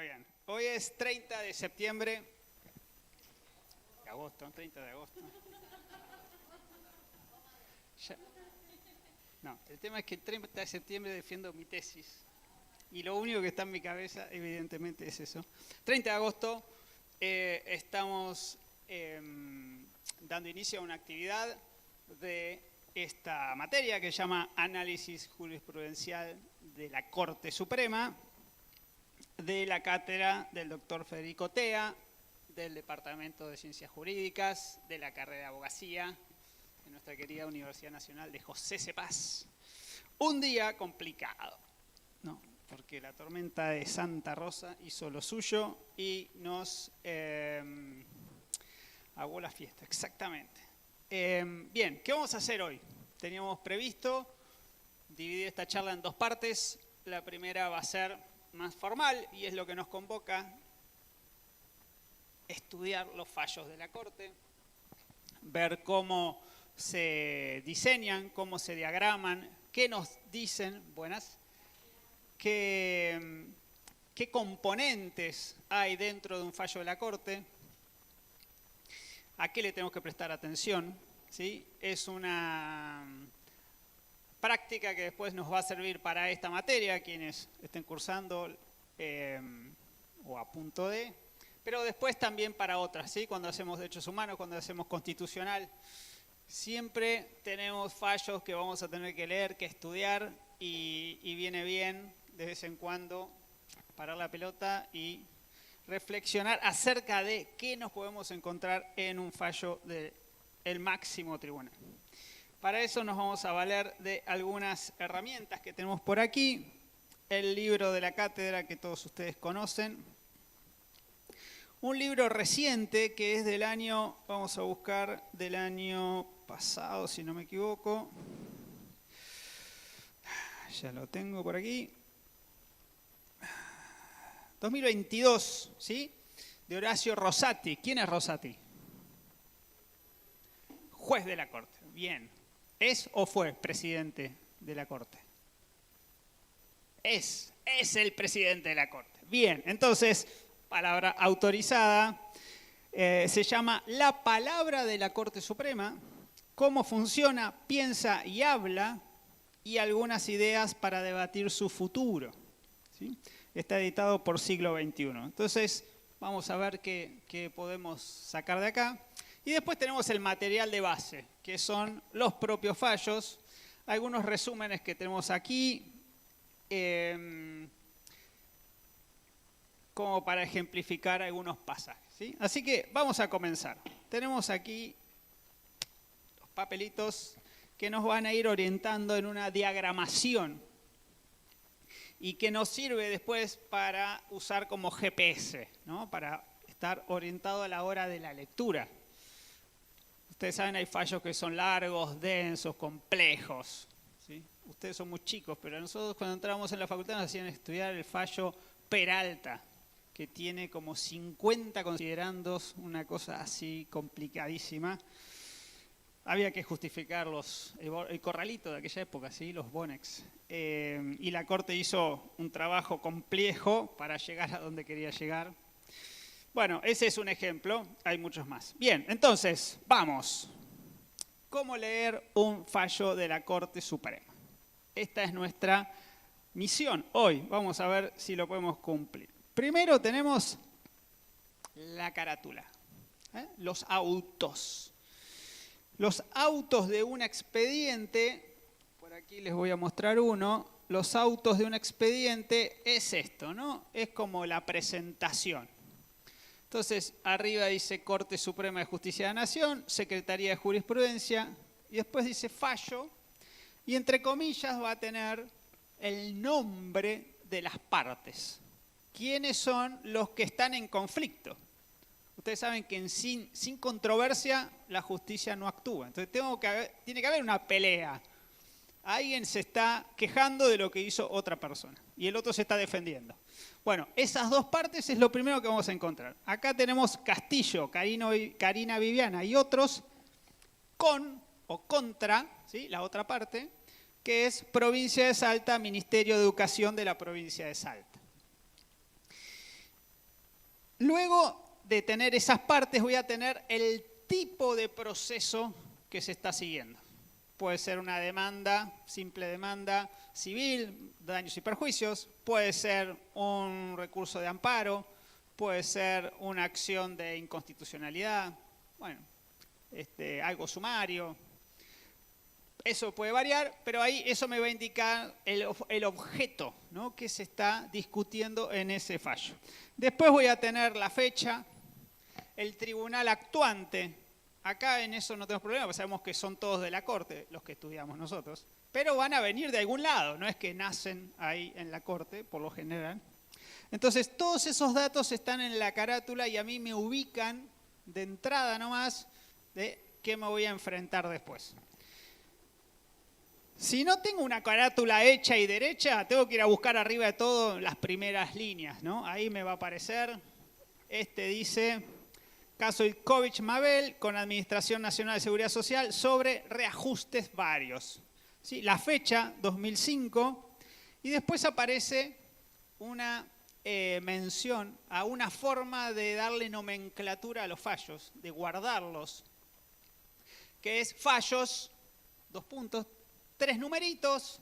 Muy bien. Hoy es 30 de septiembre. Agosto, 30 de agosto. Ya. No, el tema es que el 30 de septiembre defiendo mi tesis. Y lo único que está en mi cabeza, evidentemente, es eso. 30 de agosto estamos dando inicio a una actividad de esta materia que se llama Análisis Jurisprudencial de la Corte Suprema, de la cátedra del doctor Federico Tea, del Departamento de Ciencias Jurídicas, de la carrera de Abogacía, de nuestra querida Universidad Nacional de José Cepaz. Un día complicado, ¿no? Porque la tormenta de Santa Rosa hizo lo suyo y nos aguó la fiesta, exactamente. Bien, ¿qué vamos a hacer hoy? Teníamos previsto dividir esta charla en dos partes. La primera va a ser más formal y es lo que nos convoca: estudiar los fallos de la Corte, ver cómo se diseñan, cómo se diagraman, qué nos dicen, qué componentes hay dentro de un fallo de la Corte, a qué le tenemos que prestar atención, ¿sí? Es una práctica que después nos va a servir para esta materia, quienes estén cursando o a punto de, pero después también para otras, ¿sí? Cuando hacemos derechos humanos, cuando hacemos constitucional, siempre tenemos fallos que vamos a tener que leer, que estudiar, y viene bien de vez en cuando parar la pelota y reflexionar acerca de qué nos podemos encontrar en un fallo del máximo tribunal. Para eso nos vamos a valer de algunas herramientas que tenemos por aquí. El libro de la cátedra que todos ustedes conocen. Un libro reciente que es del año, vamos a buscar, del año pasado, si no me equivoco. Ya lo tengo por aquí. 2022, ¿sí? De Horacio Rosati. ¿Quién es Rosati? Juez de la Corte. Bien. ¿Es o fue presidente de la Corte? Es el presidente de la Corte. Bien, entonces, palabra autorizada, se llama La Palabra de la Corte Suprema, cómo funciona, piensa y habla, y algunas ideas para debatir su futuro, ¿sí? Está editado por Siglo XXI. Entonces, vamos a ver qué podemos sacar de acá. Y después tenemos el material de base, que son los propios fallos, algunos resúmenes que tenemos aquí, como para ejemplificar algunos pasajes, ¿sí? Así que vamos a comenzar. Tenemos aquí los papelitos que nos van a ir orientando en una diagramación y que nos sirve después para usar como GPS, ¿no? Para estar orientado a la hora de la lectura. Ustedes saben, hay fallos que son largos, densos, complejos, ¿sí? Ustedes son muy chicos, pero nosotros cuando entramos en la facultad nos hacían estudiar el fallo Peralta, que tiene como 50 considerandos, una cosa así complicadísima. Había que justificar el corralito de aquella época, ¿sí? Los Bonex. Y la Corte hizo un trabajo complejo para llegar a donde quería llegar. Bueno, ese es un ejemplo, hay muchos más. Bien, entonces, vamos. ¿Cómo leer un fallo de la Corte Suprema? Esta es nuestra misión hoy. Vamos a ver si lo podemos cumplir. Primero tenemos la carátula, los autos. Los autos de un expediente, por aquí les voy a mostrar uno. Los autos de un expediente es esto, ¿no? Es como la presentación. Entonces, arriba dice Corte Suprema de Justicia de la Nación, Secretaría de Jurisprudencia, y después dice fallo, y entre comillas va a tener el nombre de las partes. ¿Quiénes son los que están en conflicto? Ustedes saben que sin controversia la justicia no actúa. Entonces tiene que haber una pelea. Alguien se está quejando de lo que hizo otra persona y el otro se está defendiendo. Bueno, esas dos partes es lo primero que vamos a encontrar. Acá tenemos Castillo, Karina Viviana y otros con o contra, ¿sí? La otra parte, que es Provincia de Salta, Ministerio de Educación de la Provincia de Salta. Luego de tener esas partes voy a tener el tipo de proceso que se está siguiendo. Puede ser una demanda, simple demanda civil, daños y perjuicios, puede ser un recurso de amparo, puede ser una acción de inconstitucionalidad, bueno, algo sumario. Eso puede variar, pero ahí eso me va a indicar el objeto, ¿no?, que se está discutiendo en ese fallo. Después voy a tener la fecha, el tribunal actuante. Acá en eso no tenemos problema, porque sabemos que son todos de la Corte, los que estudiamos nosotros. Pero van a venir de algún lado, no es que nacen ahí en la Corte, por lo general. Entonces, todos esos datos están en la carátula y a mí me ubican de entrada nomás de qué me voy a enfrentar después. Si no tengo una carátula hecha y derecha, tengo que ir a buscar arriba de todo las primeras líneas, ¿no? Ahí me va a aparecer, dice, caso Ilkovich-Mabel con Administración Nacional de Seguridad Social sobre reajustes varios. ¿Sí? La fecha, 2005, y después aparece una mención a una forma de darle nomenclatura a los fallos, de guardarlos, que es fallos, 2 puntos, 3 numeritos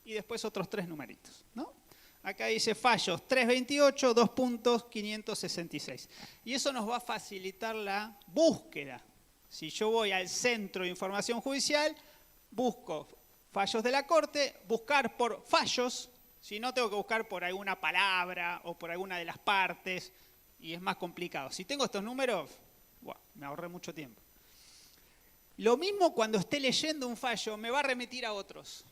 y después otros 3 numeritos, ¿no? Acá dice fallos 328, 2 puntos, 566. Y eso nos va a facilitar la búsqueda. Si yo voy al Centro de Información Judicial, busco fallos de la Corte, buscar por fallos, si no tengo que buscar por alguna palabra o por alguna de las partes, y es más complicado. Si tengo estos números, bueno, me ahorré mucho tiempo. Lo mismo cuando esté leyendo un fallo, me va a remitir a otros.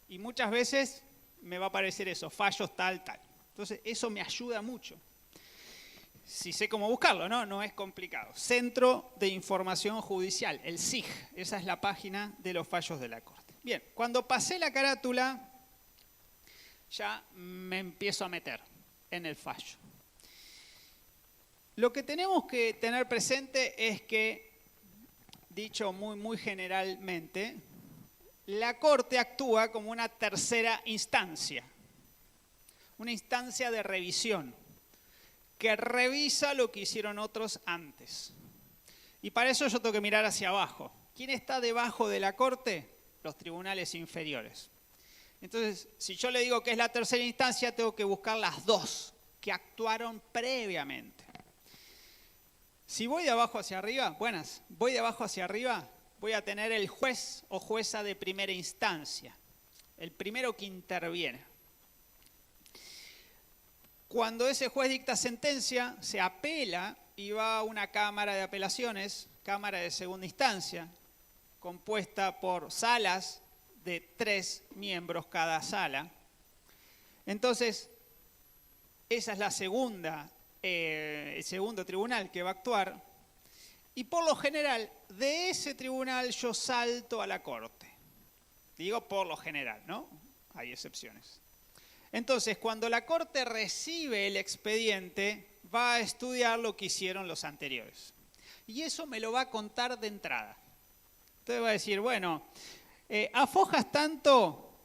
Y muchas veces me va a aparecer eso, fallos tal, tal. Entonces, eso me ayuda mucho. Si sé cómo buscarlo, ¿no? No es complicado. Centro de Información Judicial, el CIJ. Esa es la página de los fallos de la Corte. Bien, cuando pasé la carátula, ya me empiezo a meter en el fallo. Lo que tenemos que tener presente es que, dicho muy generalmente, la Corte actúa como una tercera instancia, una instancia de revisión, que revisa lo que hicieron otros antes. Y para eso yo tengo que mirar hacia abajo. ¿Quién está debajo de la Corte? Los tribunales inferiores. Entonces, si yo le digo que es la tercera instancia, tengo que buscar las 2 que actuaron previamente. Si voy de abajo hacia arriba, voy de abajo hacia arriba, voy a tener el juez o jueza de primera instancia, el primero que interviene. Cuando ese juez dicta sentencia, se apela y va a una cámara de apelaciones, cámara de segunda instancia, compuesta por salas de 3 miembros cada sala. Entonces, esa es la segunda. El segundo tribunal que va a actuar, y por lo general de ese tribunal yo salto a la Corte. Digo por lo general, ¿no? Hay excepciones. Entonces, cuando la Corte recibe el expediente, va a estudiar lo que hicieron los anteriores. Y eso me lo va a contar de entrada. Entonces va a decir, bueno, afojas tanto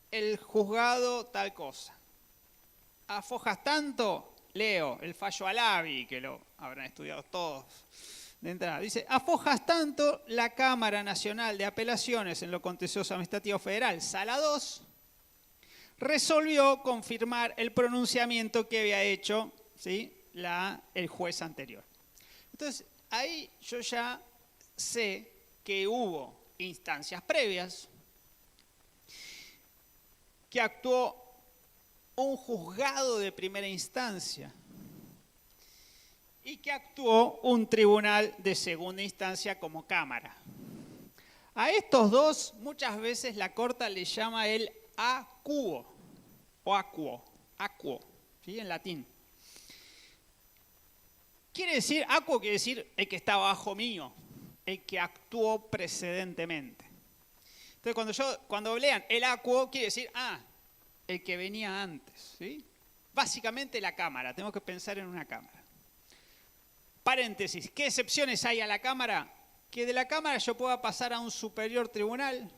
el juzgado tal cosa. Afojas tanto, leo el fallo Alavi, que lo habrán estudiado todos de entrada. Dice, afojas tanto la Cámara Nacional de Apelaciones en lo contencioso administrativo federal, Sala 2, resolvió confirmar el pronunciamiento que había hecho, ¿sí?, el juez anterior. Entonces, ahí yo ya sé que hubo instancias previas, que actuó un juzgado de primera instancia y que actuó un tribunal de segunda instancia como cámara. A estos dos muchas veces la Corte le llama el acuo o acuo, ¿sí?, en latín. Acuo quiere decir el que está abajo mío, el que actuó precedentemente. Entonces cuando lean el acuo quiere decir, el que venía antes, ¿sí? Básicamente la Cámara, tengo que pensar en una Cámara. Paréntesis, ¿qué excepciones hay a la Cámara? Que de la Cámara yo pueda pasar a un superior tribunal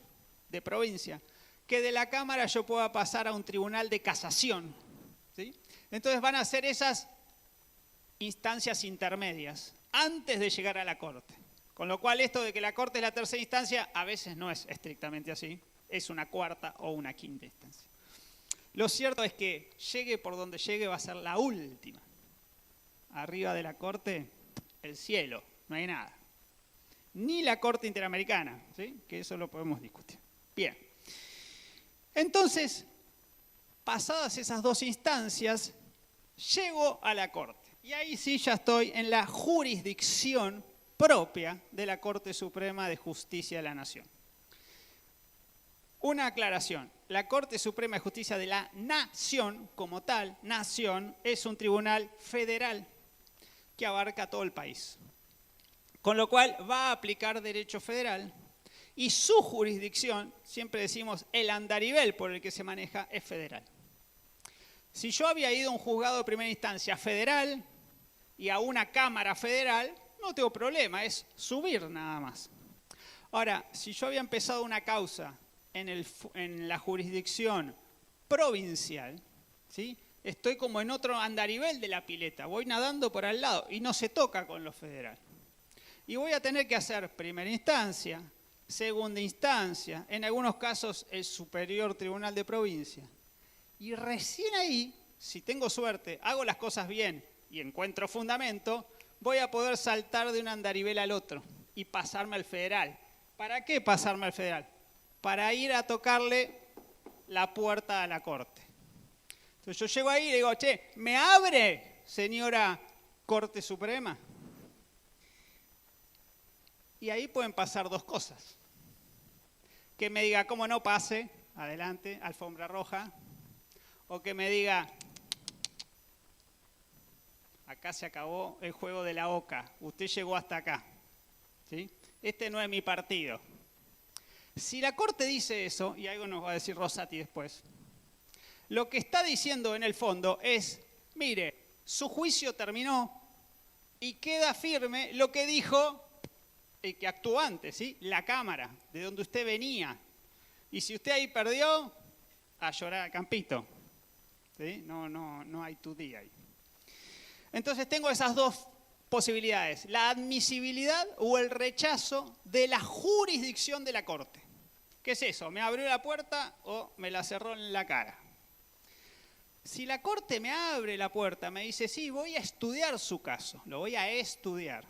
de provincia, que de la Cámara yo pueda pasar a un tribunal de casación, ¿sí? Entonces van a ser esas instancias intermedias antes de llegar a la Corte. Con lo cual esto de que la Corte es la tercera instancia a veces no es estrictamente así, es una cuarta o una quinta instancia. Lo cierto es que llegue por donde llegue va a ser la última. Arriba de la Corte, el cielo, no hay nada. Ni la Corte Interamericana, ¿sí? Que eso lo podemos discutir. Bien. Entonces, pasadas esas dos instancias, llego a la Corte. Y ahí sí ya estoy en la jurisdicción propia de la Corte Suprema de Justicia de la Nación. Una aclaración. La Corte Suprema de Justicia de la Nación, como tal, nación, es un tribunal federal que abarca todo el país. Con lo cual va a aplicar derecho federal y su jurisdicción, siempre decimos el andarivel por el que se maneja, es federal. Si yo había ido a un juzgado de primera instancia federal y a una cámara federal, no tengo problema, es subir nada más. Ahora, si yo había empezado una causa en la jurisdicción provincial, ¿sí? Estoy como en otro andarivel de la pileta, voy nadando por al lado y no se toca con lo federal. Y voy a tener que hacer primera instancia, segunda instancia, en algunos casos el Superior Tribunal de Provincia. Y recién ahí, si tengo suerte, hago las cosas bien y encuentro fundamento, voy a poder saltar de un andarivel al otro y pasarme al federal. ¿Para qué pasarme al federal? Para ir a tocarle la puerta a la Corte. Entonces yo llego ahí y le digo, che, ¿me abre, señora Corte Suprema? Y ahí pueden pasar dos cosas. Que me diga, ¿cómo no pase? Adelante, alfombra roja. O que me diga, acá se acabó el juego de la oca, usted llegó hasta acá. ¿Sí? Este no es mi partido. Si la Corte dice eso, y algo nos va a decir Rosati después, lo que está diciendo en el fondo es, mire, su juicio terminó y queda firme lo que dijo el que actuó antes, ¿sí? La Cámara, de donde usted venía. Y si usted ahí perdió, a llorar al campito. ¿Sí? No hay tu día ahí. Entonces tengo esas dos posibilidades, la admisibilidad o el rechazo de la jurisdicción de la Corte. ¿Qué es eso? ¿Me abrió la puerta o me la cerró en la cara? Si la Corte me abre la puerta, me dice, sí, voy a estudiar su caso, lo voy a estudiar.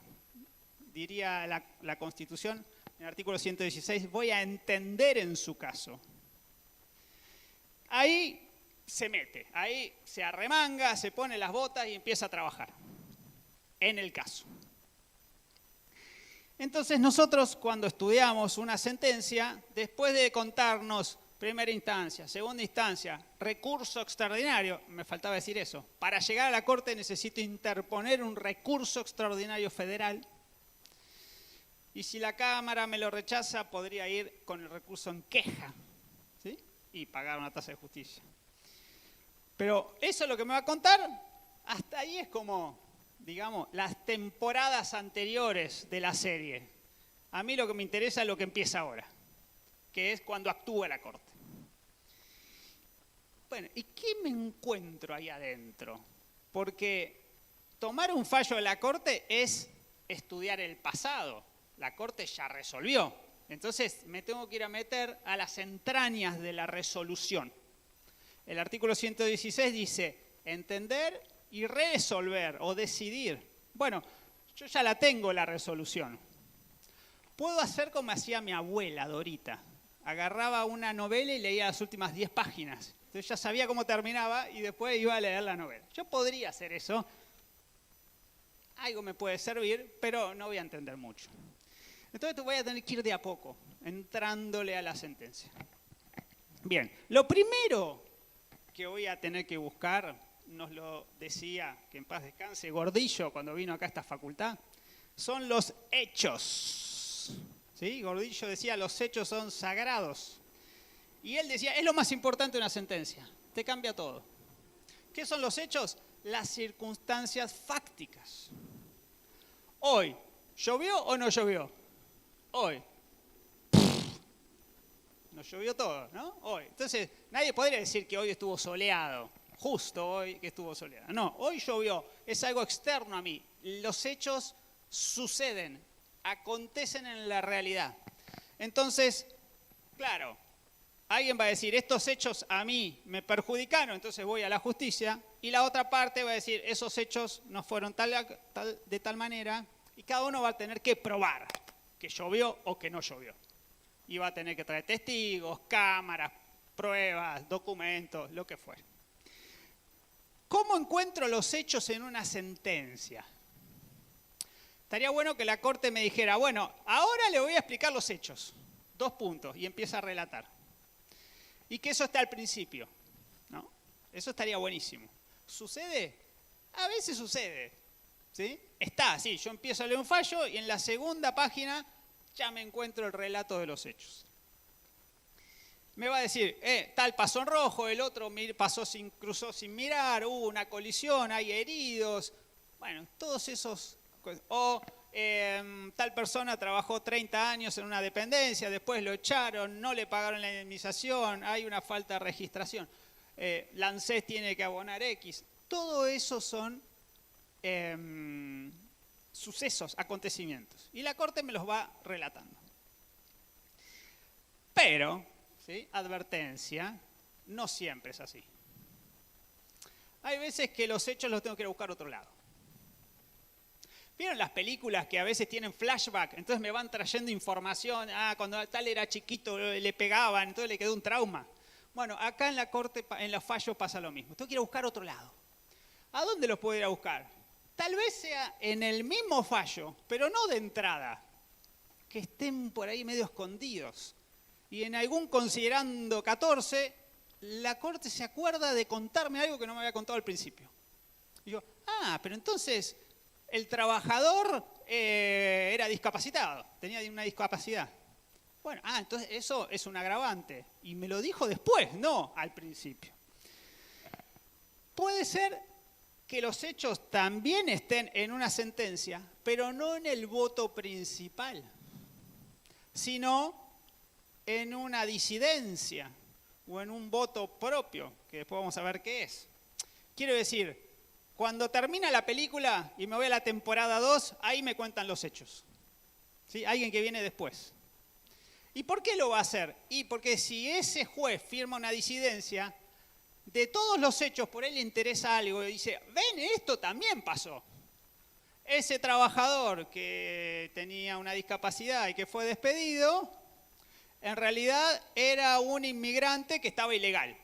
Diría la Constitución, en el artículo 116, voy a entender en su caso. Ahí se mete, ahí se arremanga, se pone las botas y empieza a trabajar en el caso. Entonces nosotros cuando estudiamos una sentencia, después de contarnos primera instancia, segunda instancia, recurso extraordinario, me faltaba decir eso, para llegar a la Corte necesito interponer un recurso extraordinario federal y si la Cámara me lo rechaza podría ir con el recurso en queja, ¿sí? Y pagar una tasa de justicia. Pero eso es lo que me va a contar, hasta ahí es como, digamos, las temporadas anteriores de la serie. A mí lo que me interesa es lo que empieza ahora, que es cuando actúa la Corte. Bueno, ¿y qué me encuentro ahí adentro? Porque tomar un fallo de la Corte es estudiar el pasado. La Corte ya resolvió. Entonces me tengo que ir a meter a las entrañas de la resolución. El artículo 116 dice entender y resolver o decidir. Bueno, yo ya la tengo la resolución. Puedo hacer como hacía mi abuela Dorita. Agarraba una novela y leía las últimas 10 páginas. Entonces ya sabía cómo terminaba y después iba a leer la novela. Yo podría hacer eso. Algo me puede servir, pero no voy a entender mucho. Entonces voy a tener que ir de a poco, entrándole a la sentencia. Bien, lo primero que voy a tener que buscar, nos lo decía, que en paz descanse, Gordillo cuando vino acá a esta facultad, son los hechos. ¿Sí? Gordillo decía, los hechos son sagrados. Y él decía, es lo más importante de una sentencia, te cambia todo. ¿Qué son los hechos? Las circunstancias fácticas. Hoy, ¿llovió o no llovió? Hoy. Nos llovió todo, ¿no? Hoy. Entonces, nadie podría decir que hoy estuvo soleado. justo hoy que estuvo soleado. No, hoy llovió, es algo externo a mí. Los hechos suceden, acontecen en la realidad. Entonces, claro, alguien va a decir, estos hechos a mí me perjudicaron, entonces voy a la justicia. Y la otra parte va a decir, esos hechos no fueron de tal manera, y cada uno va a tener que probar que llovió o que no llovió. Y va a tener que traer testigos, cámaras, pruebas, documentos, lo que fuera. ¿Cómo encuentro los hechos en una sentencia? Estaría bueno que la corte me dijera, bueno, ahora le voy a explicar los hechos. 2 puntos, y empieza a relatar. Y que eso está al principio, ¿no? Eso estaría buenísimo. ¿Sucede? A veces sucede, ¿sí? Está, sí, yo empiezo a leer un fallo y en la segunda página ya me encuentro el relato de los hechos. Me va a decir, tal pasó en rojo, el otro cruzó sin mirar, hubo una colisión, hay heridos. Bueno, todos esos... O tal persona trabajó 30 años en una dependencia, después lo echaron, no le pagaron la indemnización, hay una falta de registración. La ANSES tiene que abonar X. Todo eso son sucesos, acontecimientos. Y la corte me los va relatando. Pero, ¿sí? Advertencia, no siempre es así. Hay veces que los hechos los tengo que ir a buscar a otro lado. ¿Vieron las películas que a veces tienen flashback? Entonces me van trayendo información. Cuando tal era chiquito le pegaban, entonces le quedó un trauma. Bueno, acá en la corte, en los fallos pasa lo mismo. Tengo que ir a buscar a otro lado. ¿A dónde los puedo ir a buscar? Tal vez sea en el mismo fallo, pero no de entrada. Que estén por ahí medio escondidos. Y en algún considerando 14, la corte se acuerda de contarme algo que no me había contado al principio. Y yo, pero entonces... El trabajador era discapacitado, tenía una discapacidad. Bueno, entonces eso es un agravante. Y me lo dijo después, no al principio. Puede ser que los hechos también estén en una sentencia, pero no en el voto principal, sino en una disidencia o en un voto propio, que después vamos a ver qué es. Quiero decir... Cuando termina la película y me voy a la temporada 2, ahí me cuentan los hechos. ¿Sí? Alguien que viene después. ¿Y por qué lo va a hacer? Y porque si ese juez firma una disidencia, de todos los hechos por él le interesa algo y dice, ven, esto también pasó. Ese trabajador que tenía una discapacidad y que fue despedido, en realidad era un inmigrante que estaba ilegal.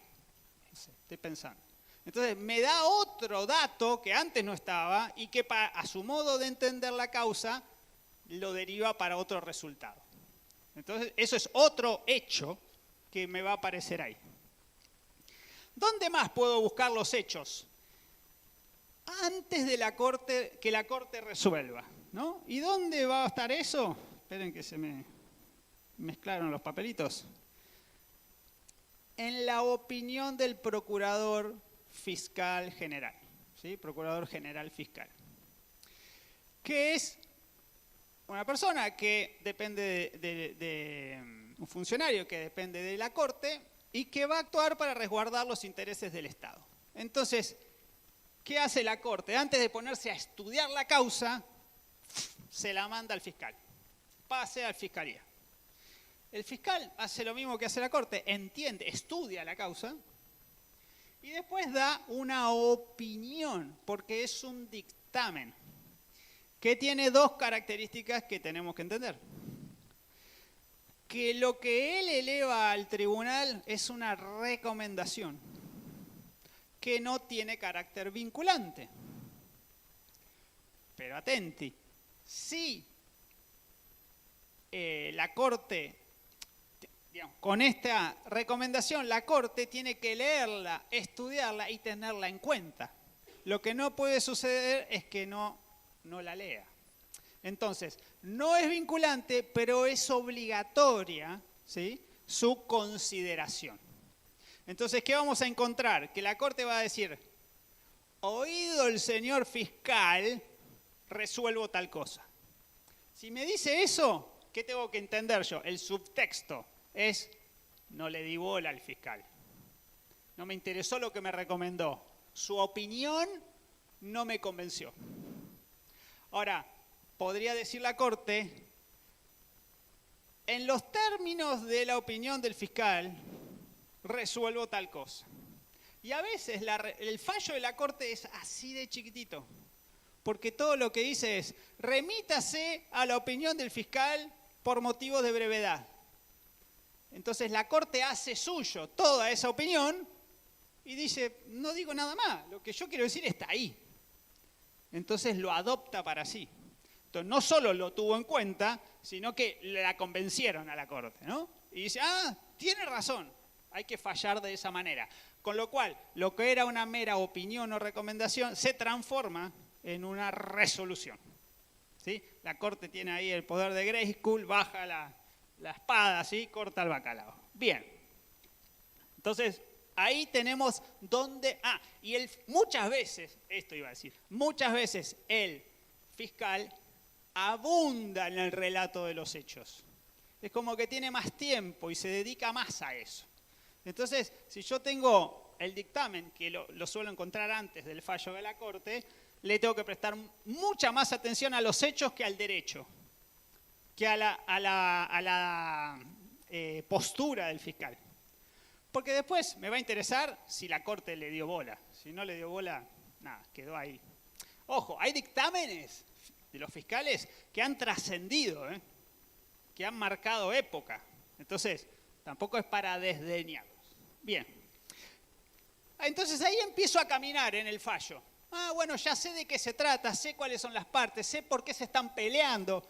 No sé, estoy pensando. Entonces me da otro dato que antes no estaba y que a su modo de entender la causa lo deriva para otro resultado. Entonces eso es otro hecho que me va a aparecer ahí. ¿Dónde más puedo buscar los hechos? Antes de que la corte resuelva, ¿no? ¿Y dónde va a estar eso? Esperen que se me mezclaron los papelitos. En la opinión del procurador fiscal general, ¿sí? Procurador general fiscal, que es una persona que depende de un funcionario que depende de la corte y que va a actuar para resguardar los intereses del Estado. Entonces, ¿qué hace la corte? Antes de ponerse a estudiar la causa, se la manda al fiscal, pase a la fiscalía. El fiscal hace lo mismo que hace la corte, entiende, estudia la causa, y después da una opinión, porque es un dictamen, que tiene 2 características que tenemos que entender. Que lo que él eleva al tribunal es una recomendación, que no tiene carácter vinculante. Pero atenti, si la Corte... Digamos, con esta recomendación, la Corte tiene que leerla, estudiarla y tenerla en cuenta. Lo que no puede suceder es que no la lea. Entonces, no es vinculante, pero es obligatoria, ¿sí?, su consideración. Entonces, ¿qué vamos a encontrar? Que la Corte va a decir, oído el señor fiscal, resuelvo tal cosa. Si me dice eso, ¿qué tengo que entender yo? El subtexto es, no le di bola al fiscal. No me interesó lo que me recomendó. Su opinión no me convenció. Ahora, podría decir la Corte, en los términos de la opinión del fiscal, resuelvo tal cosa. Y a veces el fallo de la Corte es así de chiquitito, porque todo lo que dice es, remítase a la opinión del fiscal por motivos de brevedad. Entonces la Corte hace suyo toda esa opinión y dice, no digo nada más, lo que yo quiero decir está ahí. Entonces lo adopta para sí. Entonces no solo lo tuvo en cuenta, sino que la convencieron a la Corte, ¿no? Y dice, tiene razón, hay que fallar de esa manera. Con lo cual, lo que era una mera opinión o recomendación se transforma en una resolución. ¿Sí? La Corte tiene ahí el poder de Grayskull, baja la espada, ¿sí? Corta el bacalao. Bien. Entonces, ahí tenemos donde... muchas veces, esto iba a decir, muchas veces el fiscal abunda en el relato de los hechos. Es como que tiene más tiempo y se dedica más a eso. Entonces, si yo tengo el dictamen, que lo suelo encontrar antes del fallo de la Corte, le tengo que prestar mucha más atención a los hechos que al derecho, que a la postura del fiscal. Porque después me va a interesar si la Corte le dio bola. Si no le dio bola, nada, quedó ahí. Ojo, hay dictámenes de los fiscales que han trascendido, que han marcado época. Entonces, tampoco es para desdeñarlos. Bien. Entonces ahí empiezo a caminar en el fallo. Bueno, ya sé de qué se trata, sé cuáles son las partes, sé por qué se están peleando.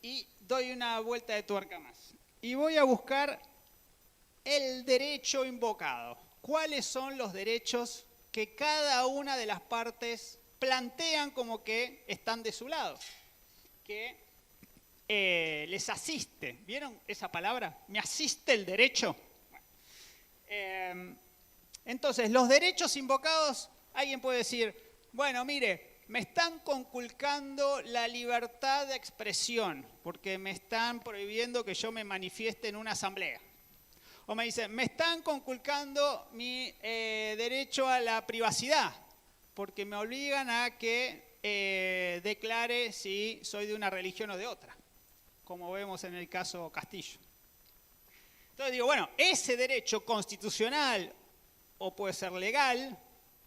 Y doy una vuelta de tuerca más. Y voy a buscar el derecho invocado. ¿Cuáles son los derechos que cada una de las partes plantean como que están de su lado? Que les asiste. ¿Vieron esa palabra? ¿Me asiste el derecho? Entonces, los derechos invocados, alguien puede decir, bueno, mire, me están conculcando la libertad de expresión, porque me están prohibiendo que yo me manifieste en una asamblea. O me dicen, me están conculcando mi derecho a la privacidad, porque me obligan a que declare si soy de una religión o de otra, como vemos en el caso Castillo. Entonces digo, bueno, ese derecho constitucional o puede ser legal,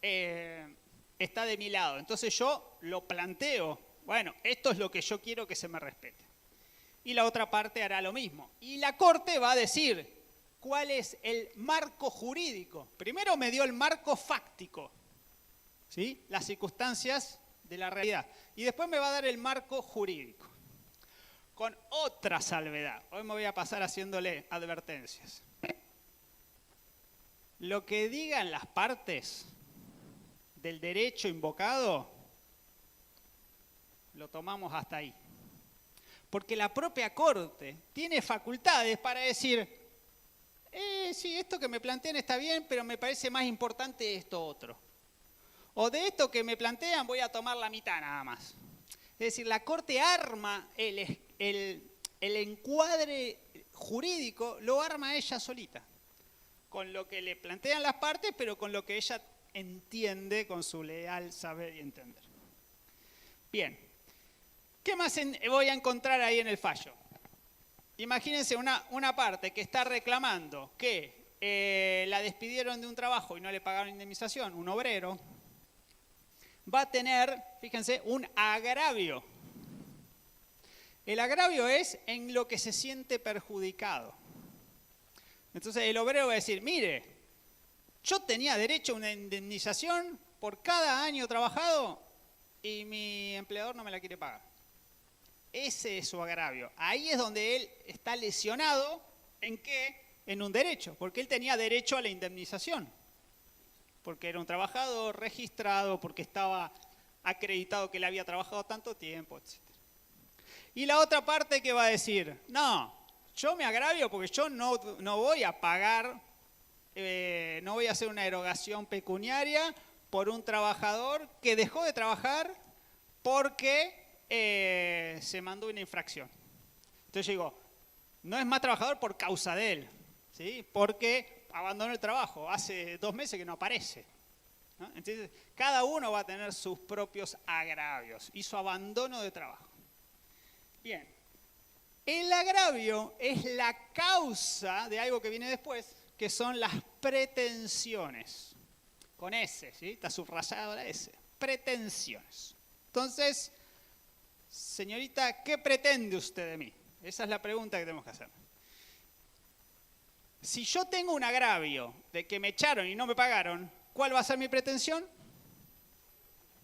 está de mi lado. Entonces yo lo planteo, bueno, esto es lo que yo quiero que se me respete. Y la otra parte hará lo mismo. Y la Corte va a decir cuál es el marco jurídico. Primero me dio el marco fáctico, ¿sí? Las circunstancias de la realidad. Y después me va a dar el marco jurídico. Con otra salvedad. Hoy me voy a pasar haciéndole advertencias. Lo que digan las partes del derecho invocado, lo tomamos hasta ahí. Porque la propia Corte tiene facultades para decir, sí, esto que me plantean está bien, pero me parece más importante esto otro. O de esto que me plantean voy a tomar la mitad nada más. Es decir, la Corte arma el encuadre jurídico, lo arma ella solita. Con lo que le plantean las partes, pero con lo que ella entiende con su leal saber y entender. Bien, ¿qué más voy a encontrar ahí en el fallo? Imagínense una parte que está reclamando que la despidieron de un trabajo y no le pagaron indemnización, un obrero, va a tener, fíjense, un agravio. El agravio es en lo que se siente perjudicado. Entonces el obrero va a decir, mire, yo tenía derecho a una indemnización por cada año trabajado y mi empleador no me la quiere pagar. Ese es su agravio. Ahí es donde él está lesionado, ¿en qué? En un derecho, porque él tenía derecho a la indemnización. Porque era un trabajador registrado, porque estaba acreditado que él había trabajado tanto tiempo, etc. Y la otra parte que va a decir, no, yo me agravio porque yo no voy a pagar, no voy a hacer una erogación pecuniaria por un trabajador que dejó de trabajar porque se mandó una infracción. Entonces yo digo, no es más trabajador por causa de él, ¿sí? Porque abandonó el trabajo, hace 2 meses que no aparece, ¿no? Entonces, cada uno va a tener sus propios agravios y su abandono de trabajo. Bien, el agravio es la causa de algo que viene después, que son las pretensiones. Con S, ¿sí? Está subrayado la S. Pretensiones. Entonces, señorita, ¿qué pretende usted de mí? Esa es la pregunta que tenemos que hacer. Si yo tengo un agravio de que me echaron y no me pagaron, ¿cuál va a ser mi pretensión?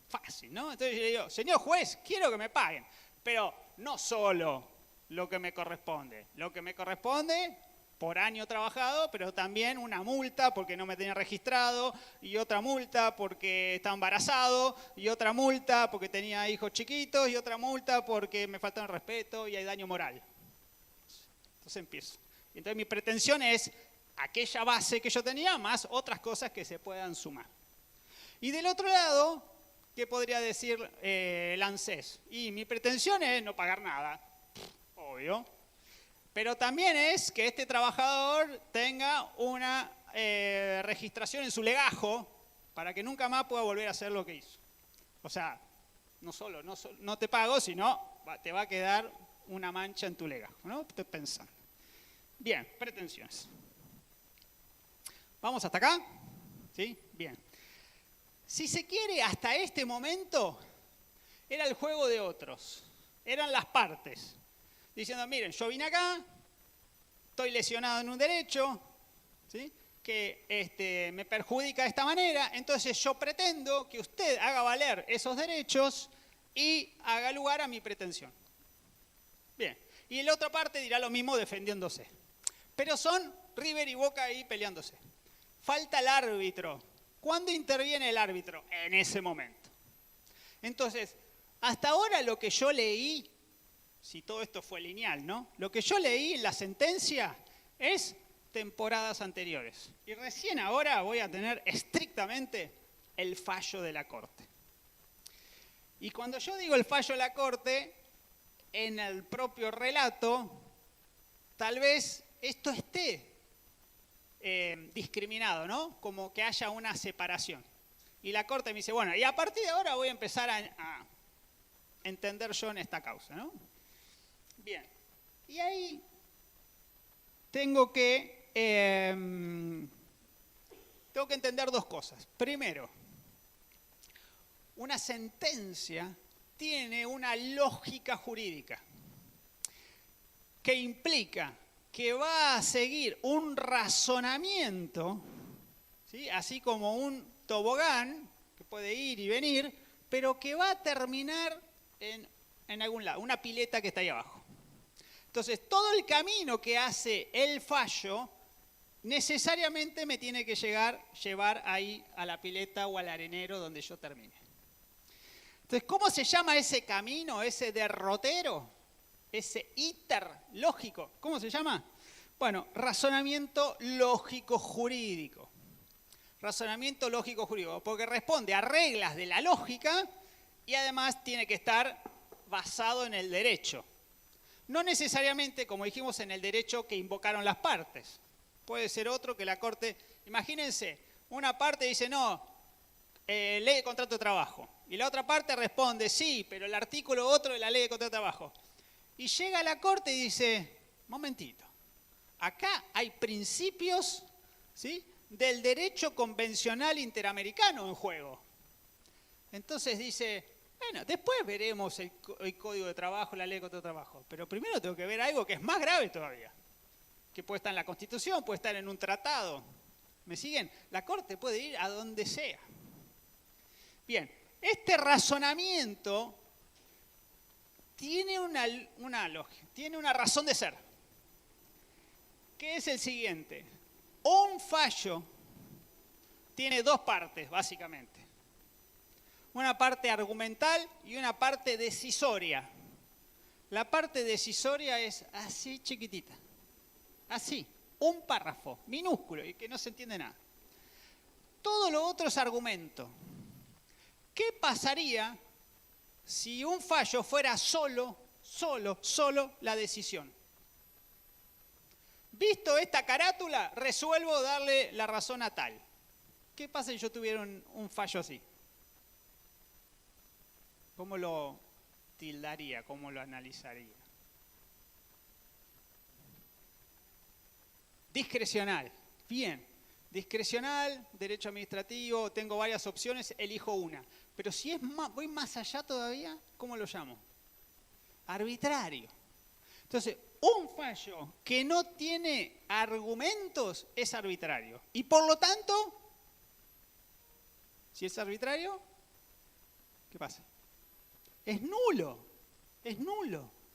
Fácil, ¿no? Entonces yo le digo, señor juez, quiero que me paguen, pero no solo lo que me corresponde. Lo que me corresponde por año trabajado, pero también una multa porque no me tenía registrado, y otra multa porque estaba embarazado, y otra multa porque tenía hijos chiquitos, y otra multa porque me falta el respeto y hay daño moral. Entonces empiezo. Entonces mi pretensión es aquella base que yo tenía más otras cosas que se puedan sumar. Y del otro lado, ¿qué podría decir el ANSES? Y mi pretensión es no pagar nada, obvio. Pero también es que este trabajador tenga una registración en su legajo para que nunca más pueda volver a hacer lo que hizo. O sea, no te pago, sino te va a quedar una mancha en tu legajo, ¿no? Estoy pensando. Bien, pretensiones. ¿Vamos hasta acá? ¿Sí? Bien. Si se quiere, hasta este momento era el juego de otros. Eran las partes. Diciendo, miren, yo vine acá, estoy lesionado en un derecho, ¿sí? Que me perjudica de esta manera, entonces yo pretendo que usted haga valer esos derechos y haga lugar a mi pretensión. Bien. Y la otra parte dirá lo mismo defendiéndose. Pero son River y Boca ahí peleándose. Falta el árbitro. ¿Cuándo interviene el árbitro? En ese momento. Entonces, hasta ahora lo que yo leí, si todo esto fue lineal, ¿no? Lo que yo leí en la sentencia es temporadas anteriores. Y recién ahora voy a tener estrictamente el fallo de la Corte. Y cuando yo digo el fallo de la Corte, en el propio relato, tal vez esto esté discriminado, ¿no? Como que haya una separación. Y la Corte me dice, bueno, y a partir de ahora voy a empezar a entender yo en esta causa, ¿no? Bien, y ahí tengo que entender dos cosas. Primero, una sentencia tiene una lógica jurídica que implica que va a seguir un razonamiento, ¿sí? Así como un tobogán que puede ir y venir, pero que va a terminar en algún lado, una pileta que está ahí abajo. Entonces, todo el camino que hace el fallo necesariamente me tiene que llevar ahí a la pileta o al arenero donde yo termine. Entonces, ¿cómo se llama ese camino, ese derrotero? Ese íter lógico, ¿cómo se llama? Bueno, razonamiento lógico jurídico. Razonamiento lógico jurídico, porque responde a reglas de la lógica y además tiene que estar basado en el derecho. No necesariamente, como dijimos, en el derecho que invocaron las partes. Puede ser otro que la Corte... Imagínense, una parte dice, no, ley de contrato de trabajo. Y la otra parte responde, sí, pero el artículo otro de la ley de contrato de trabajo. Y llega a la Corte y dice, momentito, acá hay principios, ¿sí?, del derecho convencional interamericano en juego. Entonces dice, bueno, después veremos el Código de Trabajo, la ley de contrato de trabajo, pero primero tengo que ver algo que es más grave todavía, que puede estar en la Constitución, puede estar en un tratado. ¿Me siguen? La Corte puede ir a donde sea. Bien, este razonamiento tiene una lógica, tiene una razón de ser, que es el siguiente. Un fallo tiene dos partes, básicamente. Una parte argumental y una parte decisoria. La parte decisoria es así chiquitita, así, un párrafo minúsculo y que no se entiende nada. Todo lo otro es argumento. ¿Qué pasaría si un fallo fuera solo la decisión? visto esta carátula, resuelvo darle la razón a tal. ¿Qué pasa si yo tuviera un fallo así? ¿Cómo lo tildaría? ¿Cómo lo analizaría? Discrecional. Bien. Discrecional, derecho administrativo, tengo varias opciones, elijo una. Pero si voy más allá todavía, ¿cómo lo llamo? Arbitrario. Entonces, un fallo que no tiene argumentos es arbitrario. Y por lo tanto, si es arbitrario, ¿qué pasa? Es nulo,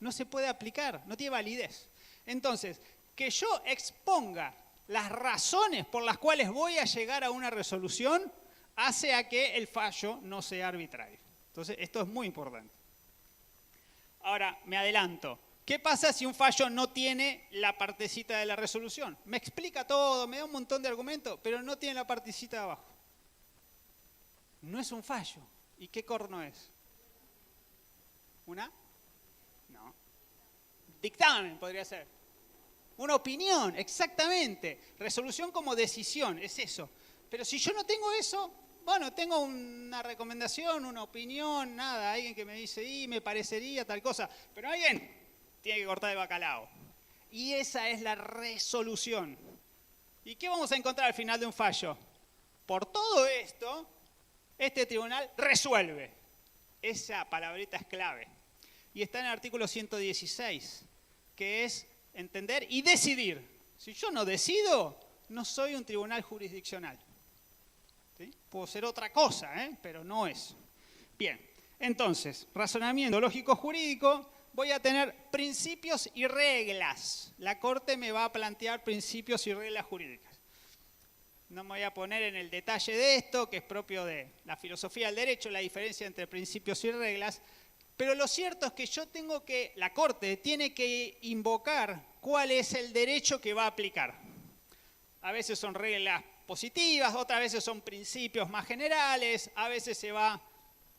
no se puede aplicar, no tiene validez. Entonces, que yo exponga las razones por las cuales voy a llegar a una resolución hace a que el fallo no sea arbitrario. Entonces, esto es muy importante. Ahora, me adelanto. ¿Qué pasa si un fallo no tiene la partecita de la resolución? Me explica todo, me da un montón de argumentos, pero no tiene la partecita de abajo. No es un fallo. ¿Y qué corno es? ¿Una? No. Dictamen podría ser. Una opinión, exactamente. Resolución como decisión, es eso. Pero si yo no tengo eso, bueno, tengo una recomendación, una opinión, nada, alguien que me dice, y me parecería tal cosa, pero alguien tiene que cortar el bacalao. Y esa es la resolución. ¿Y qué vamos a encontrar al final de un fallo? Por todo esto, este tribunal resuelve. Esa palabrita es clave. Y está en el artículo 116, que es entender y decidir. Si yo no decido, no soy un tribunal jurisdiccional. ¿Sí? Puedo ser otra cosa, pero no es. Bien, entonces, razonamiento lógico-jurídico, voy a tener principios y reglas. La Corte me va a plantear principios y reglas jurídicas. No me voy a poner en el detalle de esto, que es propio de la filosofía del derecho, la diferencia entre principios y reglas, pero lo cierto es que la Corte tiene que invocar cuál es el derecho que va a aplicar. A veces son reglas positivas, otras veces son principios más generales, a veces se va,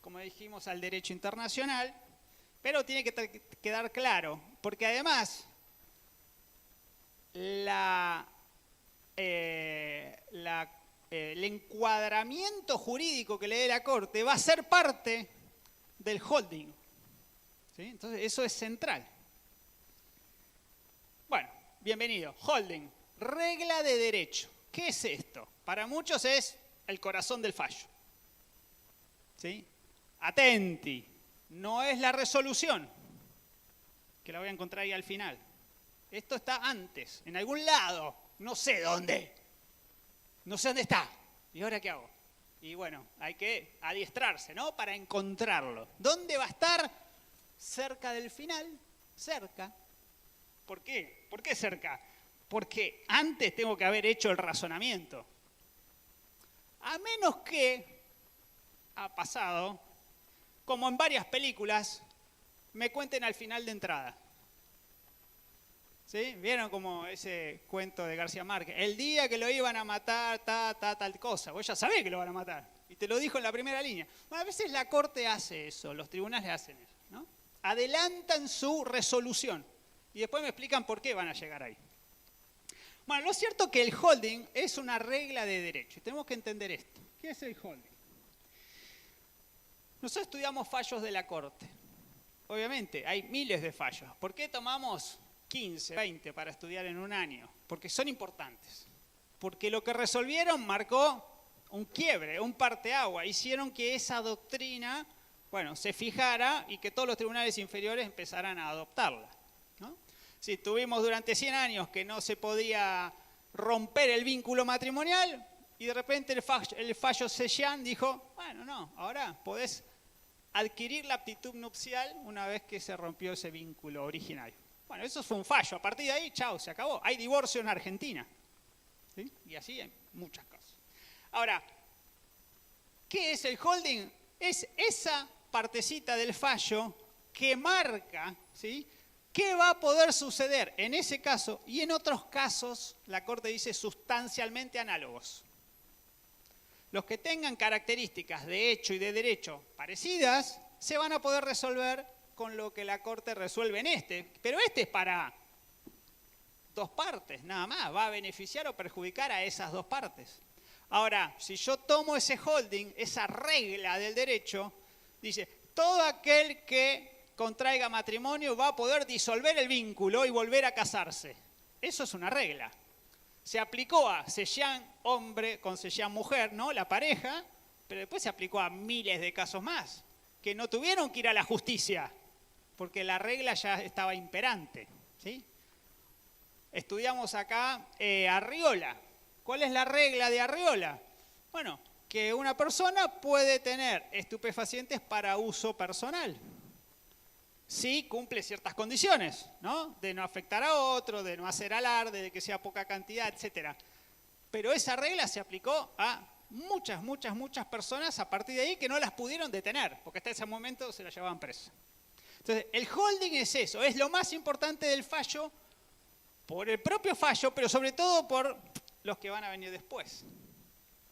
como dijimos, al derecho internacional, pero tiene que quedar claro, porque además el encuadramiento jurídico que le dé la Corte va a ser parte del holding. ¿Sí? Entonces, eso es central. Bueno, bienvenido. Holding, regla de derecho. ¿Qué es esto? Para muchos es el corazón del fallo. ¿Sí? Atenti, no es la resolución, que la voy a encontrar ahí al final. Esto está antes, en algún lado, no sé dónde. No sé dónde está. ¿Y ahora qué hago? Y bueno, hay que adiestrarse, ¿no? Para encontrarlo. ¿Dónde va a estar? Cerca del final, cerca. ¿Por qué? ¿Por qué cerca? Porque antes tengo que haber hecho el razonamiento. A menos que, ha pasado, como en varias películas, me cuenten al final de entrada. ¿Sí? ¿Vieron como ese cuento de García Márquez? El día que lo iban a matar, tal cosa. Vos ya sabés que lo van a matar. Y te lo dijo en la primera línea. Bueno, a veces la Corte hace eso, los tribunales hacen eso, ¿no? Adelantan su resolución. Y después me explican por qué van a llegar ahí. Bueno, lo cierto es que el holding es una regla de derecho. Y tenemos que entender esto. ¿Qué es el holding? Nosotros estudiamos fallos de la Corte. Obviamente, hay miles de fallos. ¿Por qué tomamos 15, 20 para estudiar en un año? Porque son importantes. Porque lo que resolvieron marcó un quiebre, un parteagua. Hicieron que esa doctrina, se fijara y que todos los tribunales inferiores empezaran a adoptarla, ¿no? Si tuvimos durante 100 años que no se podía romper el vínculo matrimonial y de repente el fallo Seyhan dijo, ahora podés adquirir la aptitud nupcial una vez que se rompió ese vínculo originario. Bueno, eso fue un fallo. A partir de ahí, chao, se acabó. Hay divorcio en Argentina. ¿Sí? Y así hay muchas cosas. Ahora, ¿qué es el holding? Es esa partecita del fallo que marca, ¿sí?, qué va a poder suceder en ese caso y en otros casos, la Corte dice sustancialmente análogos. Los que tengan características de hecho y de derecho parecidas, se van a poder resolver con lo que la Corte resuelve en este. Pero este es para dos partes, nada más. Va a beneficiar o perjudicar a esas dos partes. Ahora, si yo tomo ese holding, esa regla del derecho, dice, todo aquel que contraiga matrimonio va a poder disolver el vínculo y volver a casarse. Eso es una regla. Se aplicó a Seyán hombre con Seyán mujer, ¿no? La pareja, pero después se aplicó a miles de casos más, que no tuvieron que ir a la justicia, porque la regla ya estaba imperante, ¿sí? Estudiamos acá Arriola. ¿Cuál es la regla de Arriola? Bueno, que una persona puede tener estupefacientes para uso personal. Sí, cumple ciertas condiciones, ¿no? De no afectar a otro, de no hacer alarde, de que sea poca cantidad, etc. Pero esa regla se aplicó a muchas personas a partir de ahí que no las pudieron detener, porque hasta ese momento se las llevaban presa. Entonces, el holding es eso, es lo más importante del fallo, por el propio fallo, pero sobre todo por los que van a venir después,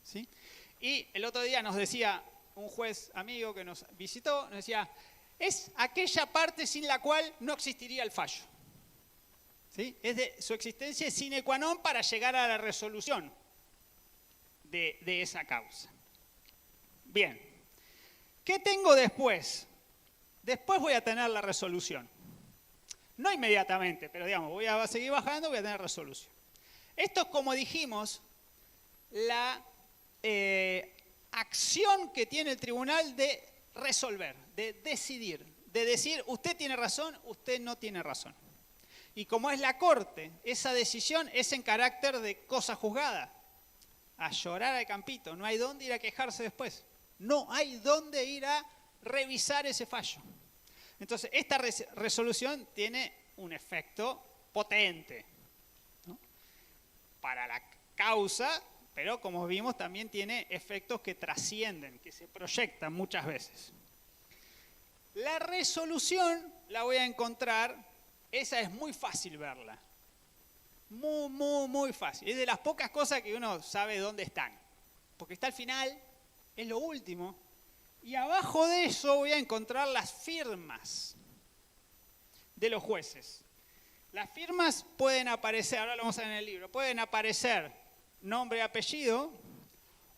¿sí? Y el otro día nos decía un juez amigo que nos visitó, nos decía, es aquella parte sin la cual no existiría el fallo, ¿sí? Es de su existencia sine qua non para llegar a la resolución de esa causa. Bien, ¿qué tengo después? Después voy a tener la resolución. No inmediatamente, pero digamos, voy a seguir bajando, voy a tener resolución. Esto es, como dijimos, la acción que tiene el tribunal de resolver, de decidir, de decir, usted tiene razón, usted no tiene razón. Y como es la corte, esa decisión es en carácter de cosa juzgada. A llorar al campito, no hay dónde ir a quejarse después. No hay dónde ir a revisar ese fallo. Entonces, esta resolución tiene un efecto potente, ¿no? Para la causa, pero como vimos también tiene efectos que trascienden, que se proyectan muchas veces. La resolución la voy a encontrar, esa es muy fácil verla. Muy fácil. Es de las pocas cosas que uno sabe dónde están. Porque está al final, es lo último. Y abajo de eso voy a encontrar las firmas de los jueces. Las firmas pueden aparecer, ahora lo vamos a ver en el libro, pueden aparecer nombre y apellido,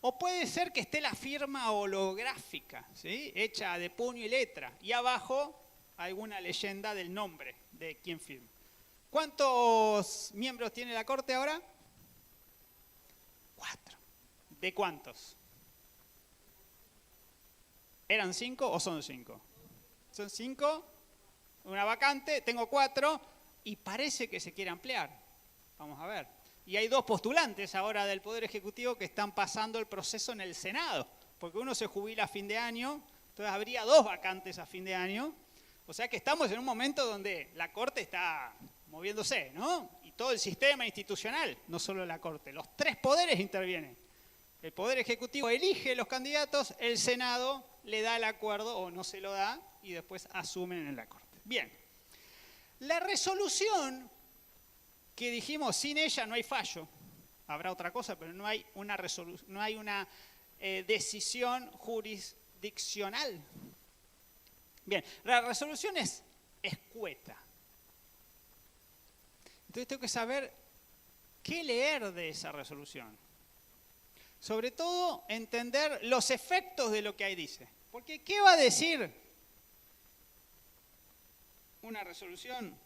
o puede ser que esté la firma holográfica, ¿sí? Hecha de puño y letra, y abajo alguna leyenda del nombre de quien firma. ¿Cuántos miembros tiene la Corte ahora? 4. ¿De cuántos? ¿Eran 5 o son 5? Son 5, una vacante, tengo 4 y parece que se quiere ampliar. Vamos a ver. Y hay 2 postulantes ahora del Poder Ejecutivo que están pasando el proceso en el Senado, porque uno se jubila a fin de año, entonces habría 2 vacantes a fin de año. O sea que estamos en un momento donde la Corte está moviéndose, ¿no? Y todo el sistema institucional, no solo la Corte, los 3 poderes intervienen. El Poder Ejecutivo elige los candidatos, el Senado le da el acuerdo o no se lo da y después asumen en la Corte. Bien, la resolución que dijimos, sin ella no hay fallo, habrá otra cosa, pero no hay una decisión jurisdiccional. Bien, la resolución es escueta. Entonces tengo que saber qué leer de esa resolución. Sobre todo, entender los efectos de lo que ahí dice. Porque, ¿qué va a decir una resolución?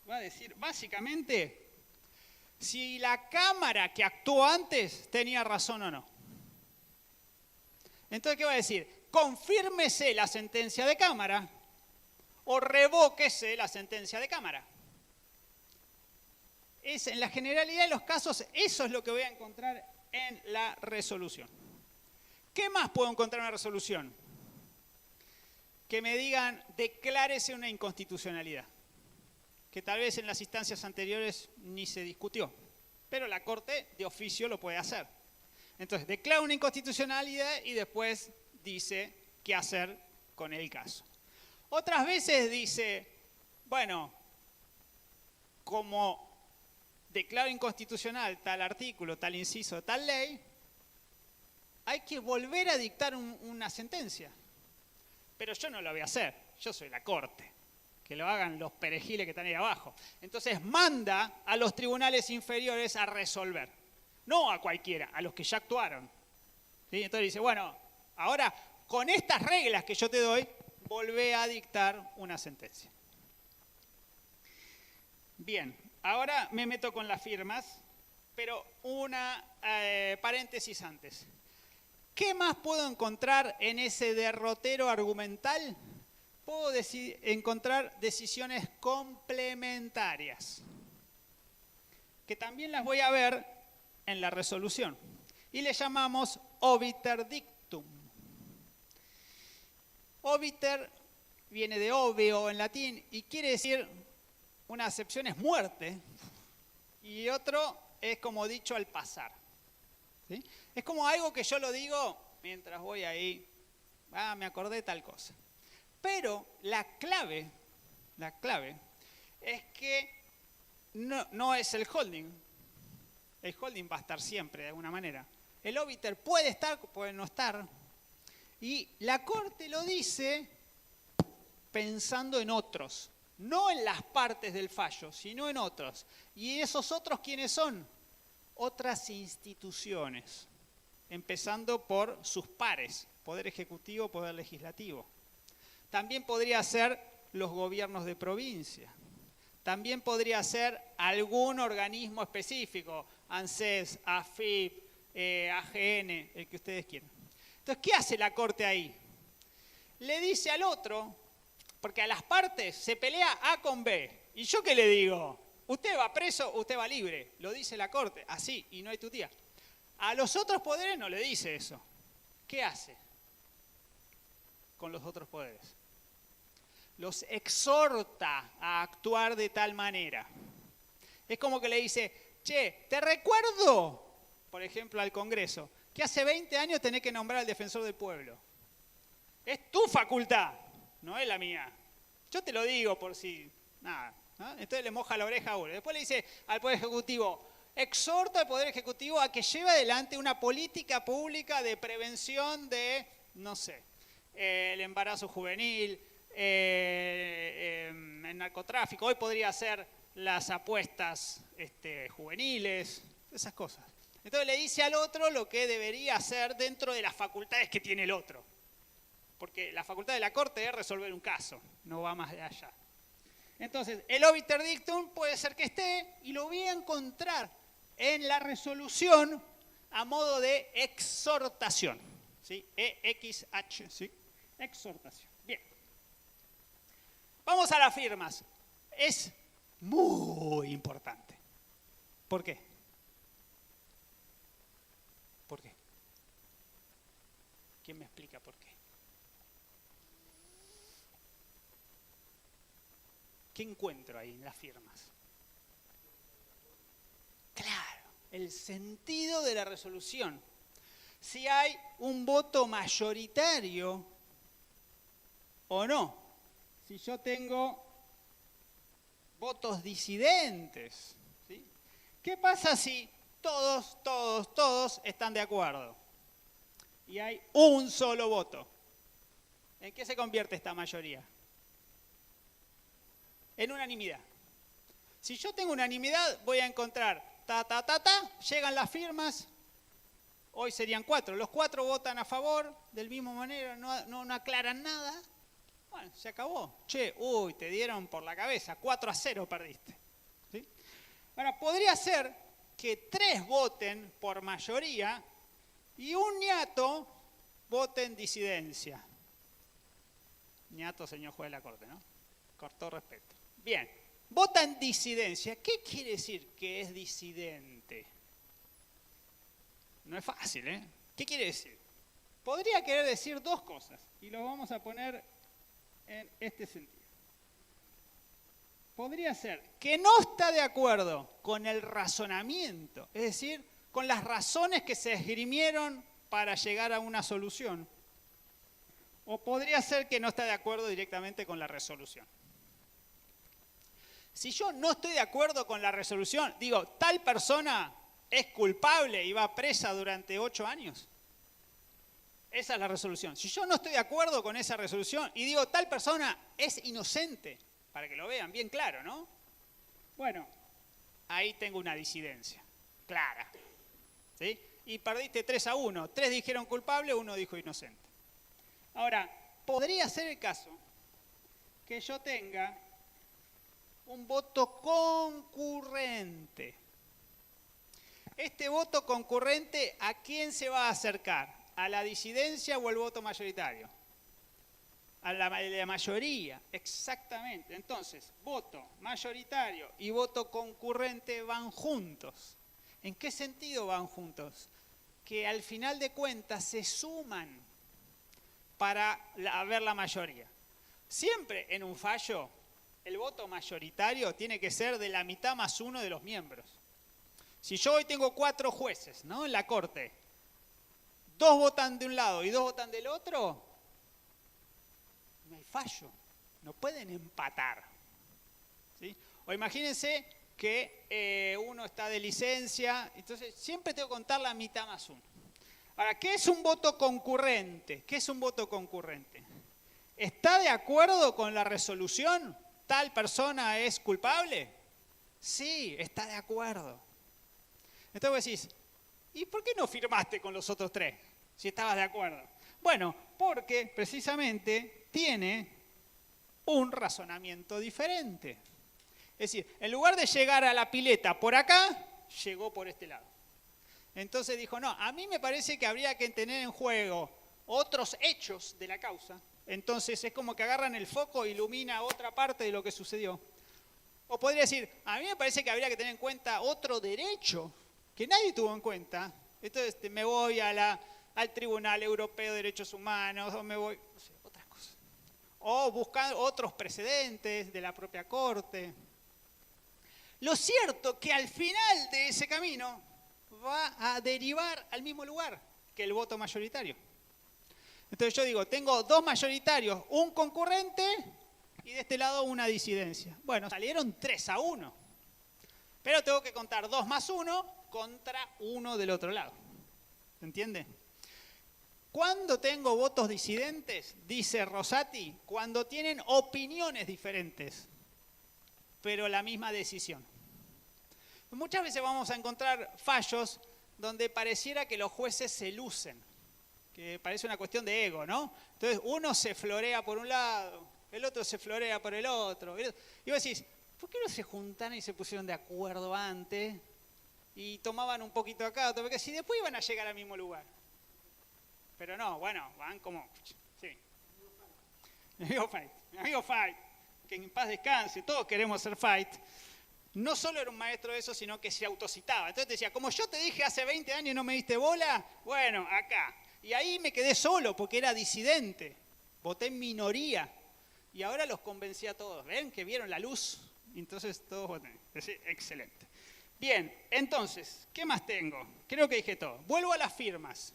Va a decir, básicamente, si la Cámara que actuó antes tenía razón o no. Entonces, ¿qué va a decir? Confírmese la sentencia de Cámara o revóquese la sentencia de Cámara. En la generalidad de los casos, eso es lo que voy a encontrar en la resolución. ¿Qué más puedo encontrar en la resolución? Que me digan, declárese una inconstitucionalidad, que tal vez en las instancias anteriores ni se discutió, pero la Corte de oficio lo puede hacer. Entonces, declara una inconstitucionalidad y después dice qué hacer con el caso. Otras veces dice, bueno, como declaro inconstitucional tal artículo, tal inciso, tal ley, hay que volver a dictar una sentencia. Pero yo no lo voy a hacer, yo soy la Corte, ¿ok? que lo hagan los perejiles que están ahí abajo. Entonces manda a los tribunales inferiores a resolver. No a cualquiera, a los que ya actuaron. ¿Sí? Entonces dice, bueno, ahora con estas reglas que yo te doy, volvé a dictar una sentencia. Bien, ahora me meto con las firmas, pero una paréntesis antes. ¿Qué más puedo encontrar en ese derrotero argumental? Puedo encontrar decisiones complementarias, que también las voy a ver en la resolución. Y le llamamos obiter dictum. Obiter viene de obvio en latín y quiere decir, una acepción es muerte y otro es como dicho al pasar. ¿Sí? Es como algo que yo lo digo mientras voy ahí, me acordé de tal cosa. Pero la clave es que no es el holding. El holding va a estar siempre de alguna manera. El obiter puede estar, puede no estar. Y la Corte lo dice pensando en otros. No en las partes del fallo, sino en otros. ¿Y esos otros quiénes son? Otras instituciones. Empezando por sus pares, Poder Ejecutivo, Poder Legislativo. También podría ser los gobiernos de provincia. También podría ser algún organismo específico, ANSES, AFIP, AGN, el que ustedes quieran. Entonces, ¿qué hace la Corte ahí? Le dice al otro, porque a las partes se pelea A con B. ¿Y yo qué le digo? Usted va preso, usted va libre. Lo dice la Corte, así, y no hay tutía. A los otros poderes no le dice eso. ¿Qué hace con los otros poderes? Los exhorta a actuar de tal manera. Es como que le dice, che, te recuerdo, por ejemplo, al Congreso, que hace 20 años tenés que nombrar al defensor del pueblo. Es tu facultad, no es la mía. Yo te lo digo por si, nada. ¿No? Entonces le moja la oreja a uno. Después le dice al Poder Ejecutivo, exhorta al Poder Ejecutivo a que lleve adelante una política pública de prevención de, no sé, el embarazo juvenil, el narcotráfico. Hoy podría ser las apuestas juveniles, esas cosas. Entonces le dice al otro lo que debería hacer dentro de las facultades que tiene el otro. Porque la facultad de la Corte es resolver un caso, no va más de allá. Entonces, el obiter dictum puede ser que esté y lo voy a encontrar en la resolución a modo de exhortación. ¿Sí? EXH, ¿sí? Exhortación. Bien. Vamos a las firmas. Es muy importante. ¿Por qué? ¿Por qué? ¿Quién me explica por qué? ¿Qué encuentro ahí en las firmas? Claro, el sentido de la resolución. Si hay un voto mayoritario o no. Si yo tengo votos disidentes. ¿Sí? ¿Qué pasa si todos están de acuerdo? Y hay un solo voto. ¿En qué se convierte esta mayoría? En unanimidad. Si yo tengo unanimidad, voy a encontrar llegan las firmas, hoy serían 4. Los 4 votan a favor, del mismo manera, no aclaran nada. Bueno, se acabó. Che, te dieron por la cabeza, 4-0 perdiste. ¿Sí? Ahora, podría ser que 3 voten por mayoría y un ñato vote en disidencia. Ñato, señor juez de la Corte, ¿no? Cortó respeto. Bien, vota en disidencia. ¿Qué quiere decir que es disidente? No es fácil, ¿eh? ¿Qué quiere decir? Podría querer decir 2 cosas y lo vamos a poner en este sentido. Podría ser que no está de acuerdo con el razonamiento, es decir, con las razones que se esgrimieron para llegar a una solución. O podría ser que no está de acuerdo directamente con la resolución. Si yo no estoy de acuerdo con la resolución, digo, tal persona es culpable y va presa durante 8 años. Esa es la resolución. Si yo no estoy de acuerdo con esa resolución y digo, tal persona es inocente, para que lo vean bien claro, ¿no? Bueno, ahí tengo una disidencia clara, ¿sí? Y perdiste 3-1. 3 dijeron culpable, 1 dijo inocente. Ahora, podría ser el caso que yo tenga un voto concurrente. Este voto concurrente, ¿a quién se va a acercar? ¿A la disidencia o al voto mayoritario? A la mayoría, exactamente. Entonces, voto mayoritario y voto concurrente van juntos. ¿En qué sentido van juntos? Que al final de cuentas se suman para ver la mayoría. Siempre en un fallo, el voto mayoritario tiene que ser de la mitad más 1 de los miembros. Si yo hoy tengo 4 jueces, ¿no?, en la corte, 2 votan de un lado y 2 votan del otro, no hay fallo, no pueden empatar, ¿sí? O imagínense que uno está de licencia, entonces siempre tengo que contar la mitad más 1. Ahora, ¿qué es un voto concurrente? ¿Qué es un voto concurrente? ¿Está de acuerdo con la resolución? ¿Tal persona es culpable? Sí, está de acuerdo. Entonces vos decís, ¿y por qué no firmaste con los otros 3 si estabas de acuerdo? Bueno, porque precisamente tiene un razonamiento diferente. Es decir, en lugar de llegar a la pileta por acá, llegó por este lado. Entonces dijo, no, a mí me parece que habría que tener en juego otros hechos de la causa. Entonces es como que agarran el foco e ilumina otra parte de lo que sucedió. O podría decir, a mí me parece que habría que tener en cuenta otro derecho que nadie tuvo en cuenta. Entonces me voy al Tribunal Europeo de Derechos Humanos, o me voy, no sé, otras cosas. O buscar otros precedentes de la propia Corte. Lo cierto que al final de ese camino va a derivar al mismo lugar que el voto mayoritario. Entonces yo digo, tengo 2 mayoritarios, un concurrente y de este lado una disidencia. Bueno, salieron 3-1. Pero tengo que contar 2 más 1 contra 1 del otro lado. ¿Se entiende? ¿Cuándo tengo votos disidentes? Dice Rosati, cuando tienen opiniones diferentes, pero la misma decisión. Muchas veces vamos a encontrar fallos donde pareciera que los jueces se lucen, que parece una cuestión de ego, ¿no? Entonces uno se florea por un lado, el otro se florea por el otro. Y vos decís, ¿por qué no se juntaron y se pusieron de acuerdo antes y tomaban un poquito acá? Porque si después iban a llegar al mismo lugar. Pero no, bueno, van como, sí. Mi amigo Fight, que en paz descanse, todos queremos ser Fight. No solo era un maestro de eso, sino que se autocitaba. Entonces te decía, como yo te dije hace 20 años y no me diste bola, bueno, acá. Y ahí me quedé solo porque era disidente. Voté en minoría. Y ahora los convencí a todos. ¿Ven que vieron la luz? Entonces todos votan. Excelente. Bien, entonces, ¿qué más tengo? Creo que dije todo. Vuelvo a las firmas.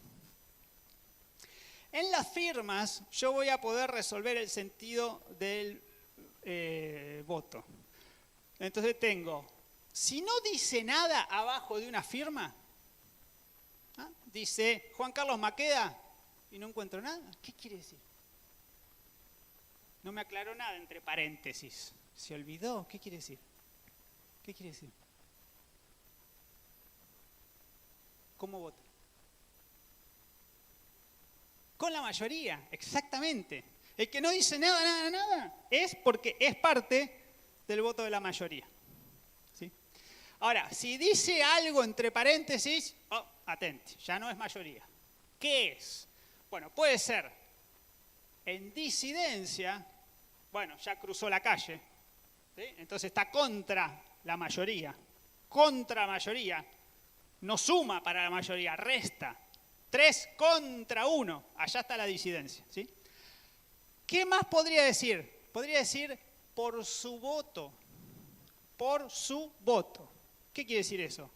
En las firmas yo voy a poder resolver el sentido del voto. Entonces tengo, si no dice nada abajo de una firma, ¿ah? Dice Juan Carlos Maqueda y no encuentro nada. ¿Qué quiere decir? No me aclaró nada entre paréntesis. ¿Se olvidó? ¿Qué quiere decir? ¿Qué quiere decir? ¿Cómo vota? Con la mayoría, exactamente. El que no dice nada, es porque es parte del voto de la mayoría. ¿Sí? Ahora, si dice algo entre paréntesis, atente, ya no es mayoría. ¿Qué es? Bueno, puede ser en disidencia, bueno, ya cruzó la calle, ¿sí? Entonces está contra la mayoría. Contra mayoría, no suma para la mayoría, resta. 3 contra 1, allá está la disidencia. ¿Sí? ¿Qué más podría decir? Podría decir por su voto. Por su voto. ¿Qué quiere decir eso?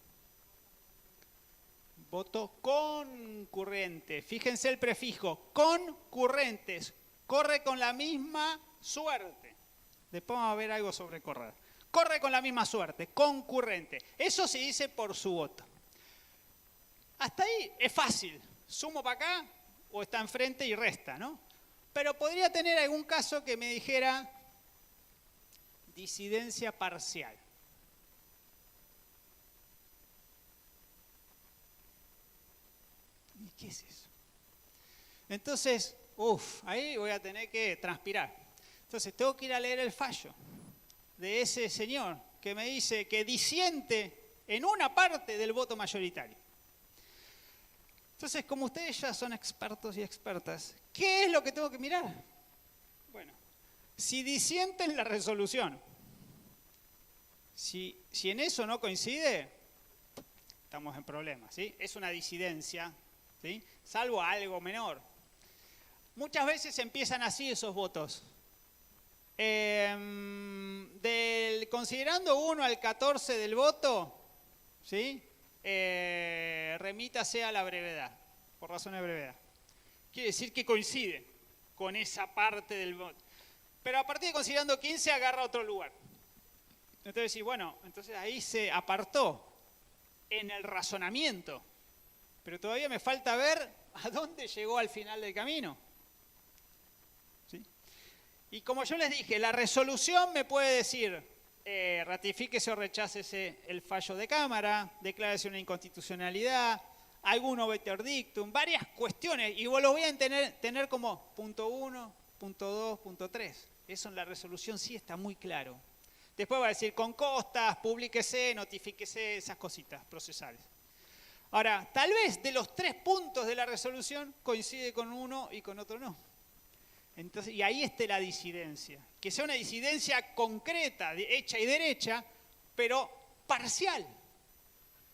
Voto concurrente. Fíjense el prefijo, concurrentes. Corre con la misma suerte. Después vamos a ver algo sobre correr. Corre con la misma suerte, concurrente. Eso se dice por su voto. Hasta ahí es fácil. Sumo para acá o está enfrente y resta, ¿no? Pero podría tener algún caso que me dijera, disidencia parcial. ¿Y qué es eso? Entonces, ahí voy a tener que transpirar. Entonces, tengo que ir a leer el fallo de ese señor que me dice que disiente en una parte del voto mayoritario. Entonces, como ustedes ya son expertos y expertas, ¿qué es lo que tengo que mirar? Bueno, si disiente en la resolución, si en eso no coincide, estamos en problemas, ¿sí? Es una disidencia, ¿sí? Salvo algo menor. Muchas veces empiezan así esos votos. Considerando 1 al 14 del voto, ¿sí? Remítase a la brevedad, por razones de brevedad. Quiere decir que coincide con esa parte del voto. Pero a partir de considerando 15 agarra otro lugar. Entonces, bueno, entonces ahí se apartó en el razonamiento. Pero todavía me falta ver a dónde llegó al final del camino. ¿Sí? Y como yo les dije, la resolución me puede decir, ratifíquese o rechácese el fallo de Cámara, declárese una inconstitucionalidad, algún obiter dictum, varias cuestiones, y vos lo voy a tener como punto 1, punto 2, punto 3. Eso en la resolución sí está muy claro. Después va a decir con costas, publíquese, notifíquese, esas cositas procesales. Ahora, tal vez de los 3 puntos de la resolución coincide con uno y con otro no. Entonces, y ahí está la disidencia. Que sea una disidencia concreta, hecha y derecha, pero parcial.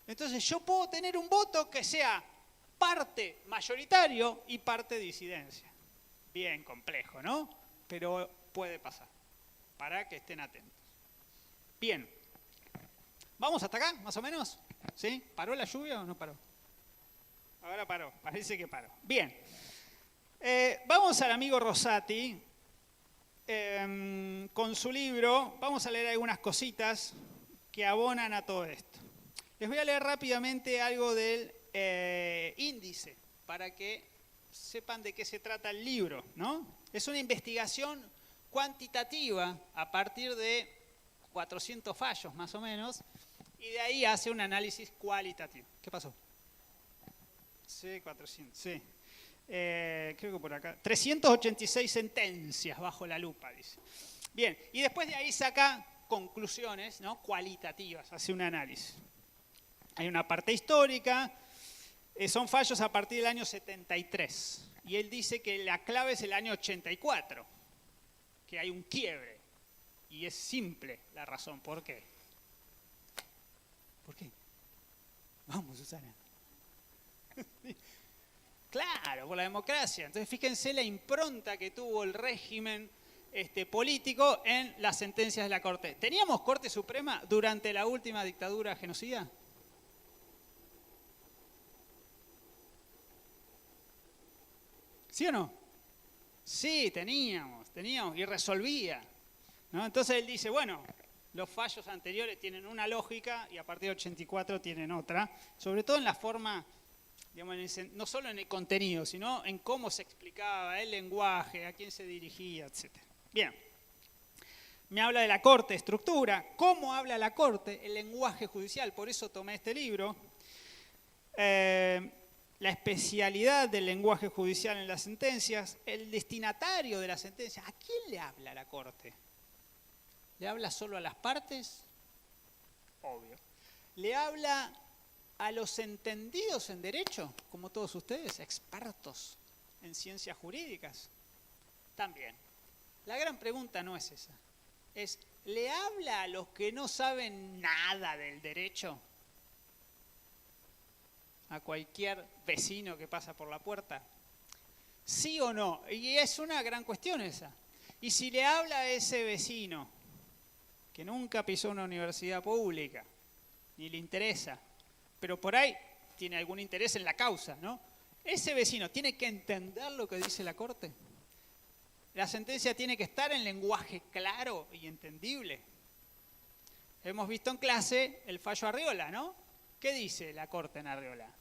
Entonces yo puedo tener un voto que sea parte mayoritario y parte disidencia. Bien complejo, ¿no? Pero puede pasar, para que estén atentos. Bien, ¿vamos hasta acá, más o menos? ¿Sí? ¿Paró la lluvia o no paró? Ahora paró, parece que paró. Bien, vamos al amigo Rosati, con su libro, vamos a leer algunas cositas que abonan a todo esto. Les voy a leer rápidamente algo del índice, para que sepan de qué se trata el libro, ¿no? Es una investigación cuantitativa a partir de 400 fallos más o menos, y de ahí hace un análisis cualitativo. ¿Qué pasó? Sí, 400, sí. Creo que por acá. 386 sentencias bajo la lupa, dice. Bien, y después de ahí saca conclusiones, ¿no? Cualitativas, hace un análisis. Hay una parte histórica, son fallos a partir del año 73. Y él dice que la clave es el año 84, que hay un quiebre. Y es simple la razón. ¿Por qué? ¿Por qué? Vamos, Susana. Claro, por la democracia. Entonces fíjense la impronta que tuvo el régimen político en las sentencias de la Corte. ¿Teníamos Corte Suprema durante la última dictadura genocida? ¿Sí o no? Sí, teníamos y resolvía, ¿no? Entonces él dice, bueno, los fallos anteriores tienen una lógica y a partir de 84 tienen otra, sobre todo en la forma, digamos, no solo en el contenido, sino en cómo se explicaba el lenguaje, a quién se dirigía, etc. Bien, me habla de la Corte, estructura, cómo habla la Corte, el lenguaje judicial, por eso tomé este libro. La especialidad del lenguaje judicial en las sentencias, el destinatario de la sentencia. ¿A quién le habla la Corte? ¿Le habla solo a las partes? Obvio. ¿Le habla a los entendidos en derecho, como todos ustedes, expertos en ciencias jurídicas? También. La gran pregunta no es esa. Es, ¿le habla a los que no saben nada del derecho? A cualquier vecino que pasa por la puerta. ¿Sí o no? Y es una gran cuestión esa. Y si le habla a ese vecino que nunca pisó una universidad pública, ni le interesa, pero por ahí tiene algún interés en la causa, ¿no? Ese vecino tiene que entender lo que dice la Corte. La sentencia tiene que estar en lenguaje claro y entendible. Hemos visto en clase el fallo Arriola, ¿no? ¿Qué dice la Corte en Arriola?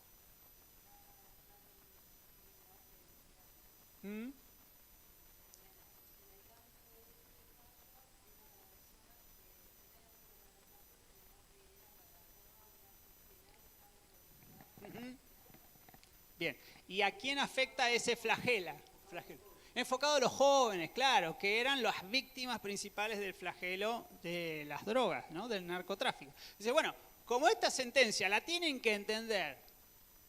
Bien, ¿y a quién afecta ese flagelo? Enfocado a los jóvenes, claro, que eran las víctimas principales del flagelo de las drogas, ¿no? Del narcotráfico. Dice, bueno, como esta sentencia la tienen que entender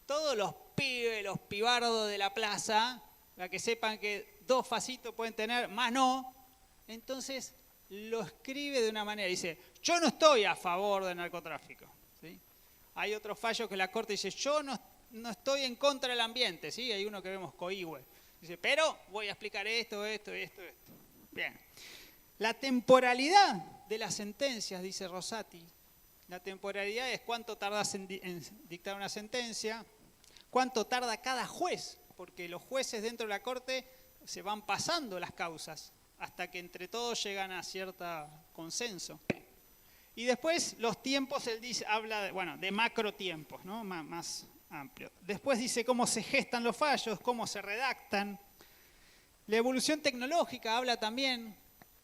todos los pibes, los pibardos de la plaza, para que sepan que 2 facitos pueden tener, más no, entonces lo escribe de una manera, dice, yo no estoy a favor del narcotráfico, ¿sí? Hay otros fallos que la Corte dice, yo no estoy en contra del ambiente, ¿sí? Hay uno que vemos cohíbe. Dice, pero voy a explicar esto. Bien. La temporalidad de las sentencias, dice Rosati, la temporalidad es cuánto tardas en dictar una sentencia, cuánto tarda cada juez, porque los jueces dentro de la Corte se van pasando las causas hasta que entre todos llegan a cierto consenso. Y después los tiempos, él dice, habla de macro tiempos, ¿no? Más amplio. Después dice cómo se gestan los fallos, cómo se redactan. La evolución tecnológica habla también,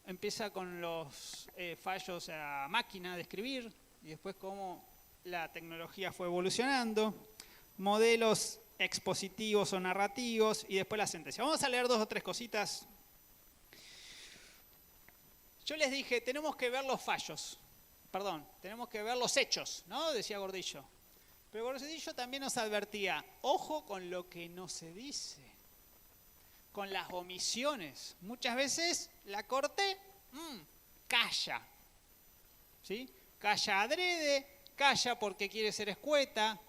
empieza con los fallos a máquina de escribir y después cómo la tecnología fue evolucionando, modelos expositivos o narrativos y después la sentencia. Vamos a leer 2 o 3 cositas. Yo les dije, tenemos que ver los fallos, tenemos que ver los hechos, ¿no? Decía Gordillo. Pero Gordillo también nos advertía, ojo con lo que no se dice, con las omisiones. Muchas veces la Corte calla, ¿sí? Calla adrede, calla porque quiere ser escueta,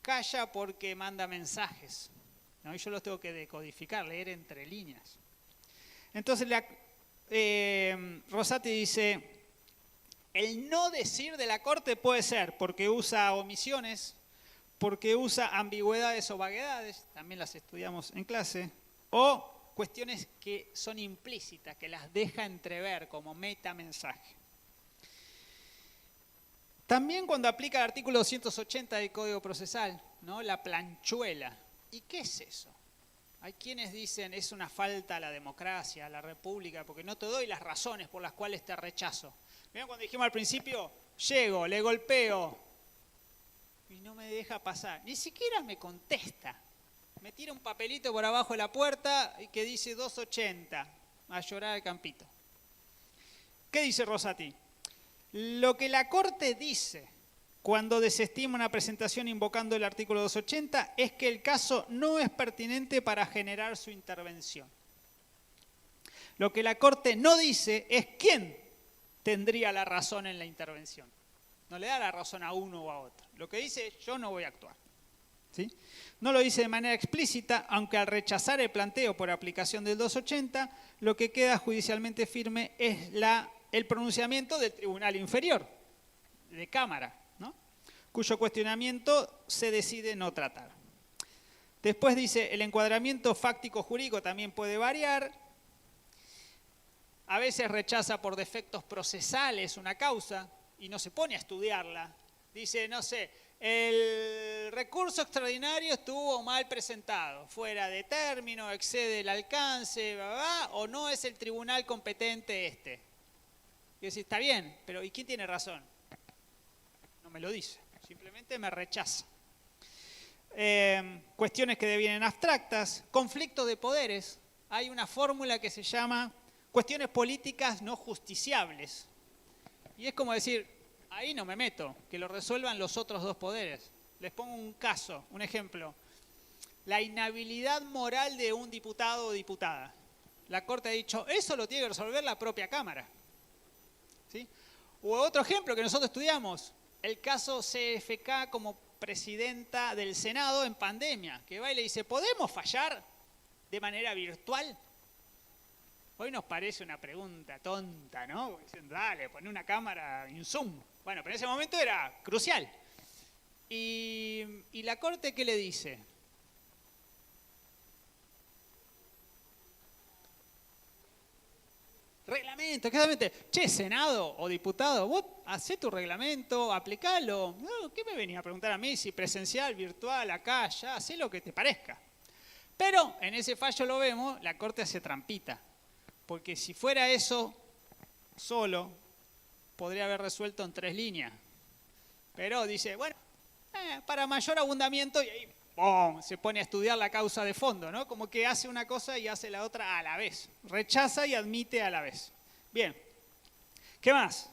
calla porque manda mensajes, ¿no? Y yo los tengo que decodificar, leer entre líneas. Entonces Rosati dice, el no decir de la Corte puede ser porque usa omisiones, porque usa ambigüedades o vaguedades, también las estudiamos en clase, o cuestiones que son implícitas, que las deja entrever como metamensaje. También cuando aplica el artículo 280 del Código Procesal, ¿no? La planchuela. ¿Y qué es eso? Hay quienes dicen es una falta a la democracia, a la república, porque no te doy las razones por las cuales te rechazo. Miren cuando dijimos al principio, llego, le golpeo y no me deja pasar. Ni siquiera me contesta. Me tira un papelito por abajo de la puerta y que dice 280, a llorar al campito. ¿Qué dice Rosati? Lo que la Corte dice cuando desestima una presentación invocando el artículo 280 es que el caso no es pertinente para generar su intervención. Lo que la Corte no dice es quién tendría la razón en la intervención. No le da la razón a uno o a otro. Lo que dice es yo no voy a actuar. ¿Sí? No lo dice de manera explícita, aunque al rechazar el planteo por aplicación del 280, lo que queda judicialmente firme es el pronunciamiento del tribunal inferior, de Cámara, ¿no? Cuyo cuestionamiento se decide no tratar. Después dice, el encuadramiento fáctico jurídico también puede variar. A veces rechaza por defectos procesales una causa y no se pone a estudiarla. Dice, no sé, el recurso extraordinario estuvo mal presentado, fuera de término, excede el alcance, o no es el tribunal competente este. Y decir, está bien, pero ¿y quién tiene razón? No me lo dice, simplemente me rechaza. Cuestiones que devienen abstractas, conflictos de poderes. Hay una fórmula que se llama cuestiones políticas no justiciables. Y es como decir, ahí no me meto, que lo resuelvan los otros 2 poderes. Les pongo un caso, un ejemplo. La inhabilidad moral de un diputado o diputada. La Corte ha dicho, eso lo tiene que resolver la propia Cámara. ¿Sí? O otro ejemplo que nosotros estudiamos, el caso CFK como presidenta del Senado en pandemia, que va y le dice, ¿podemos fallar de manera virtual? Hoy nos parece una pregunta tonta, ¿no? Dicen, dale, poné una cámara en Zoom. Bueno, pero en ese momento era crucial. ¿Y la Corte qué le dice? Reglamento, exactamente. Che, Senado o diputado, vos hacé tu reglamento, aplicalo. No, ¿qué me venía a preguntar a mí si presencial, virtual, acá, allá? Hacé lo que te parezca. Pero en ese fallo lo vemos, la Corte hace trampita. Porque si fuera eso solo, podría haber resuelto en 3 líneas. Pero dice, bueno, para mayor abundamiento, y ahí ¡pum!, se pone a estudiar la causa de fondo, ¿no? Como que hace una cosa y hace la otra a la vez. Rechaza y admite a la vez. Bien. ¿Qué más?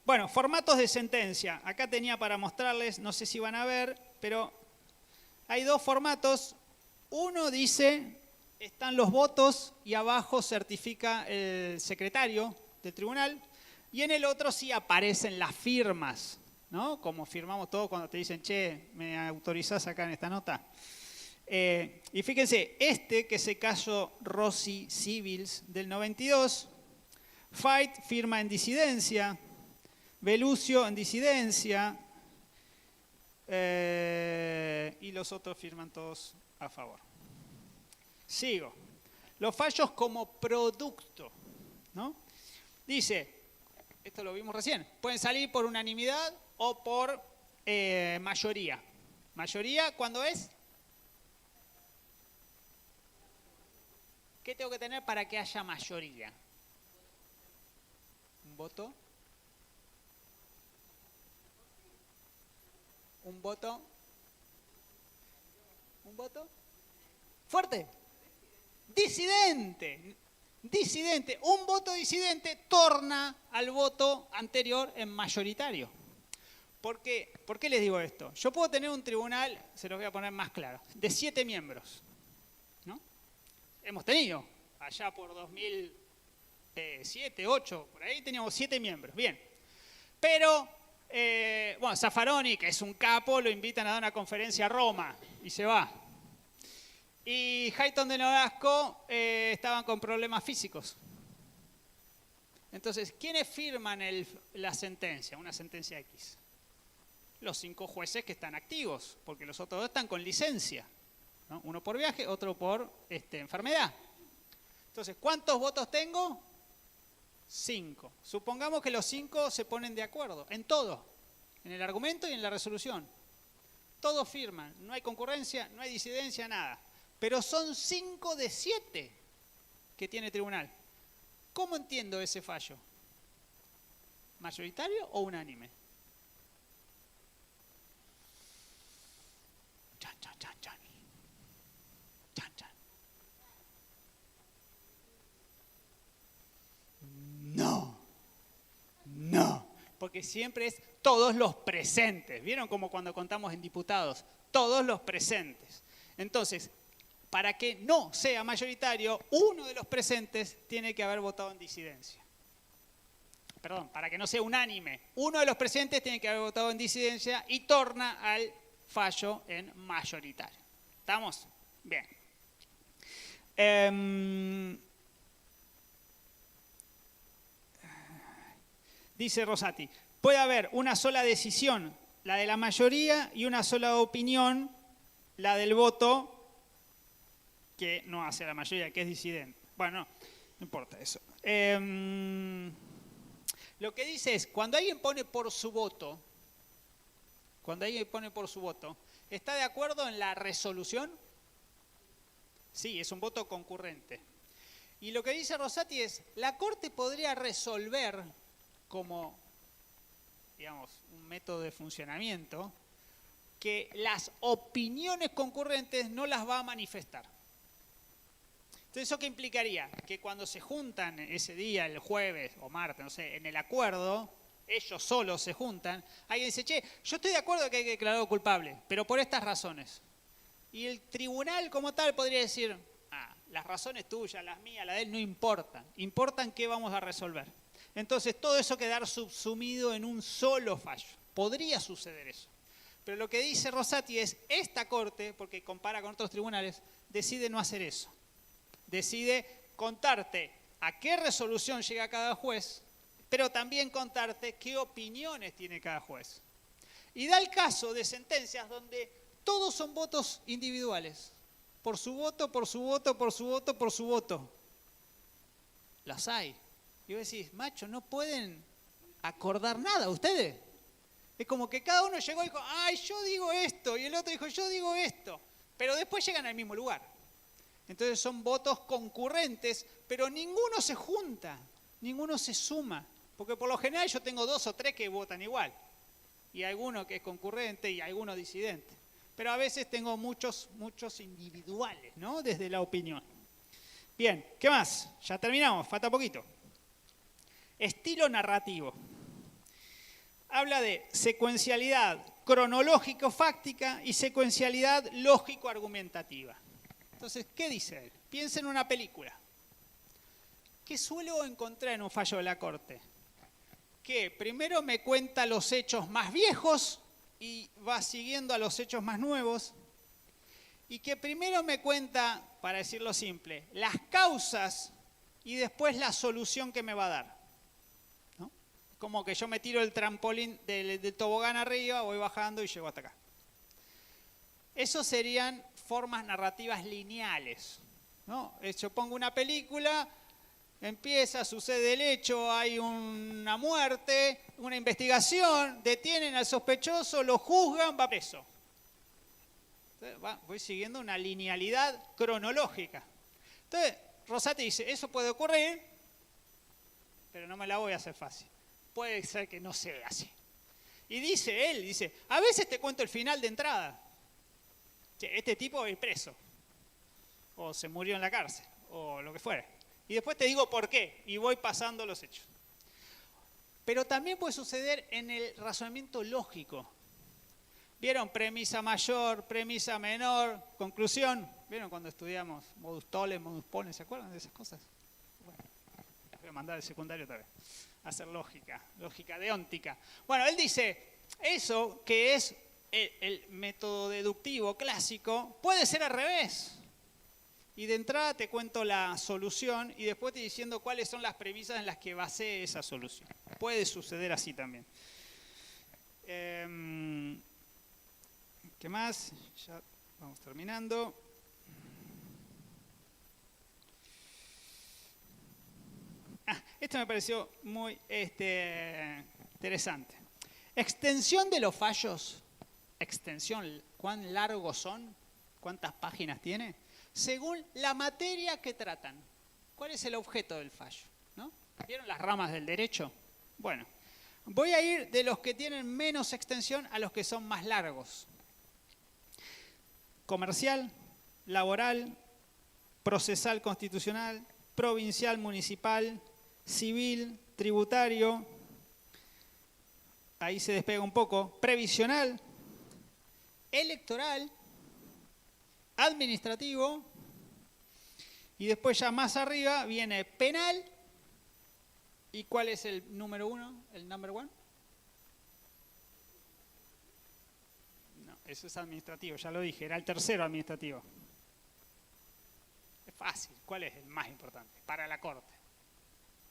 Bueno, formatos de sentencia. Acá tenía para mostrarles, no sé si van a ver, pero hay dos formatos. Uno dice, están los votos y abajo certifica el secretario del tribunal. Y en el otro sí aparecen las firmas, ¿no? Como firmamos todos cuando te dicen, che, ¿me autorizás acá en esta nota? Y fíjense, que es el caso Rossi Civils del 92, Fight firma en disidencia, Velucio en disidencia, y los otros firman todos a favor. Sigo. Los fallos como producto, ¿no? Dice, esto lo vimos recién, pueden salir por unanimidad o por mayoría. ¿Mayoría cuándo es? ¿Qué tengo que tener para que haya mayoría? ¿Un voto? ¿Un voto? ¿Un voto? ¡Fuerte! Disidente. Disidente. Un voto disidente torna al voto anterior en mayoritario. ¿Por qué les digo esto? Yo puedo tener un tribunal, se los voy a poner más claro, de 7 miembros, ¿no? Hemos tenido, allá por 2007, 2008, por ahí teníamos 7 miembros, bien. Pero, bueno, Zaffaroni, que es un capo, lo invitan a dar una conferencia a Roma y se va. Y Hayton de Nolasco estaban con problemas físicos. Entonces, ¿quiénes firman la sentencia, una sentencia X? Los 5 jueces que están activos, porque los otros 2 están con licencia, ¿no? Uno por viaje, otro por enfermedad. Entonces, ¿cuántos votos tengo? 5. Supongamos que los 5 se ponen de acuerdo en todo, en el argumento y en la resolución. Todos firman, no hay concurrencia, no hay disidencia, nada. Pero son 5 de 7 que tiene el tribunal. ¿Cómo entiendo ese fallo? ¿Mayoritario o unánime? Chan, chan, chan, chan. Chan, chan. No, porque siempre es todos los presentes. ¿Vieron como cuando contamos en diputados? Todos los presentes. Entonces, para que no sea mayoritario, uno de los presentes tiene que haber votado en disidencia. Perdón, para que no sea unánime, uno de los presentes tiene que haber votado en disidencia y torna al fallo en mayoritario. ¿Estamos? Bien. Dice Rosati, puede haber una sola decisión, la de la mayoría, y una sola opinión, la del voto, que no hace la mayoría, que es disidente. Bueno, no importa eso. Lo que dice es, cuando alguien pone por su voto, ¿está de acuerdo en la resolución? Sí, es un voto concurrente. Y lo que dice Rosati es, la Corte podría resolver como, digamos, un método de funcionamiento, que las opiniones concurrentes no las va a manifestar. Entonces, ¿eso qué implicaría? Que cuando se juntan ese día, el jueves o martes, no sé, en el acuerdo, ellos solos se juntan, alguien dice, che, yo estoy de acuerdo que hay que declararlo culpable, pero por estas razones. Y el tribunal como tal podría decir, las razones tuyas, las mías, las de él, no importan. Importan qué vamos a resolver. Entonces, todo eso quedar subsumido en un solo fallo. Podría suceder eso. Pero lo que dice Rosati es, esta Corte, porque compara con otros tribunales, decide no hacer eso. Decide contarte a qué resolución llega cada juez, pero también contarte qué opiniones tiene cada juez. Y da el caso de sentencias donde todos son votos individuales. Por su voto, por su voto, por su voto, por su voto. Las hay. Y vos decís, macho, no pueden acordar nada ustedes. Es como que cada uno llegó y dijo, ay, yo digo esto, y el otro dijo, yo digo esto. Pero después llegan al mismo lugar. Entonces son votos concurrentes, pero ninguno se junta, ninguno se suma. Porque por lo general yo tengo 2 o 3 que votan igual. Y alguno que es concurrente y alguno disidente. Pero a veces tengo muchos individuales, ¿no? Desde la opinión. Bien, ¿qué más? Ya terminamos, falta poquito. Estilo narrativo. Habla de secuencialidad cronológico-fáctica y secuencialidad lógico-argumentativa. Entonces, ¿qué dice él? Piensa en una película. ¿Qué suelo encontrar en un fallo de la Corte? Que primero me cuenta los hechos más viejos y va siguiendo a los hechos más nuevos. Y que primero me cuenta, para decirlo simple, las causas y después la solución que me va a dar. Como que yo me tiro el trampolín del tobogán arriba, voy bajando y llego hasta acá. Esos serían formas narrativas lineales, ¿no? Yo pongo una película, empieza, sucede el hecho, hay una muerte, una investigación, detienen al sospechoso, lo juzgan, va preso. Entonces, voy siguiendo una linealidad cronológica. Entonces, Rosati dice, eso puede ocurrir, pero no me la voy a hacer fácil. Puede ser que no sea así. Y dice él, a veces te cuento el final de entrada. Este tipo va a ir preso. O se murió en la cárcel. O lo que fuera. Y después te digo por qué. Y voy pasando los hechos. Pero también puede suceder en el razonamiento lógico. ¿Vieron? Premisa mayor, premisa menor, conclusión. ¿Vieron cuando estudiamos modus tollens, modus ponens? ¿Se acuerdan de esas cosas? Bueno, voy a mandar el secundario otra vez. Hacer lógica deóntica. Bueno, él dice, eso que es el método deductivo clásico, puede ser al revés. Y de entrada te cuento la solución y después te diciendo cuáles son las premisas en las que basé esa solución. Puede suceder así también. ¿Qué más? Ya vamos terminando. Esto me pareció muy interesante. Extensión de los fallos. Extensión, ¿cuán largos son? ¿Cuántas páginas tiene? Según la materia que tratan. ¿Cuál es el objeto del fallo? ¿No? ¿Vieron las ramas del derecho? Bueno, voy a ir de los que tienen menos extensión a los que son más largos. Comercial, laboral, procesal constitucional, provincial municipal, civil, tributario, ahí se despega un poco, previsional, electoral, administrativo, y después ya más arriba viene penal, ¿y cuál es el número uno, el number one? No, eso es administrativo, ya lo dije, era el tercero administrativo. Es fácil, ¿cuál es el más importante para la Corte?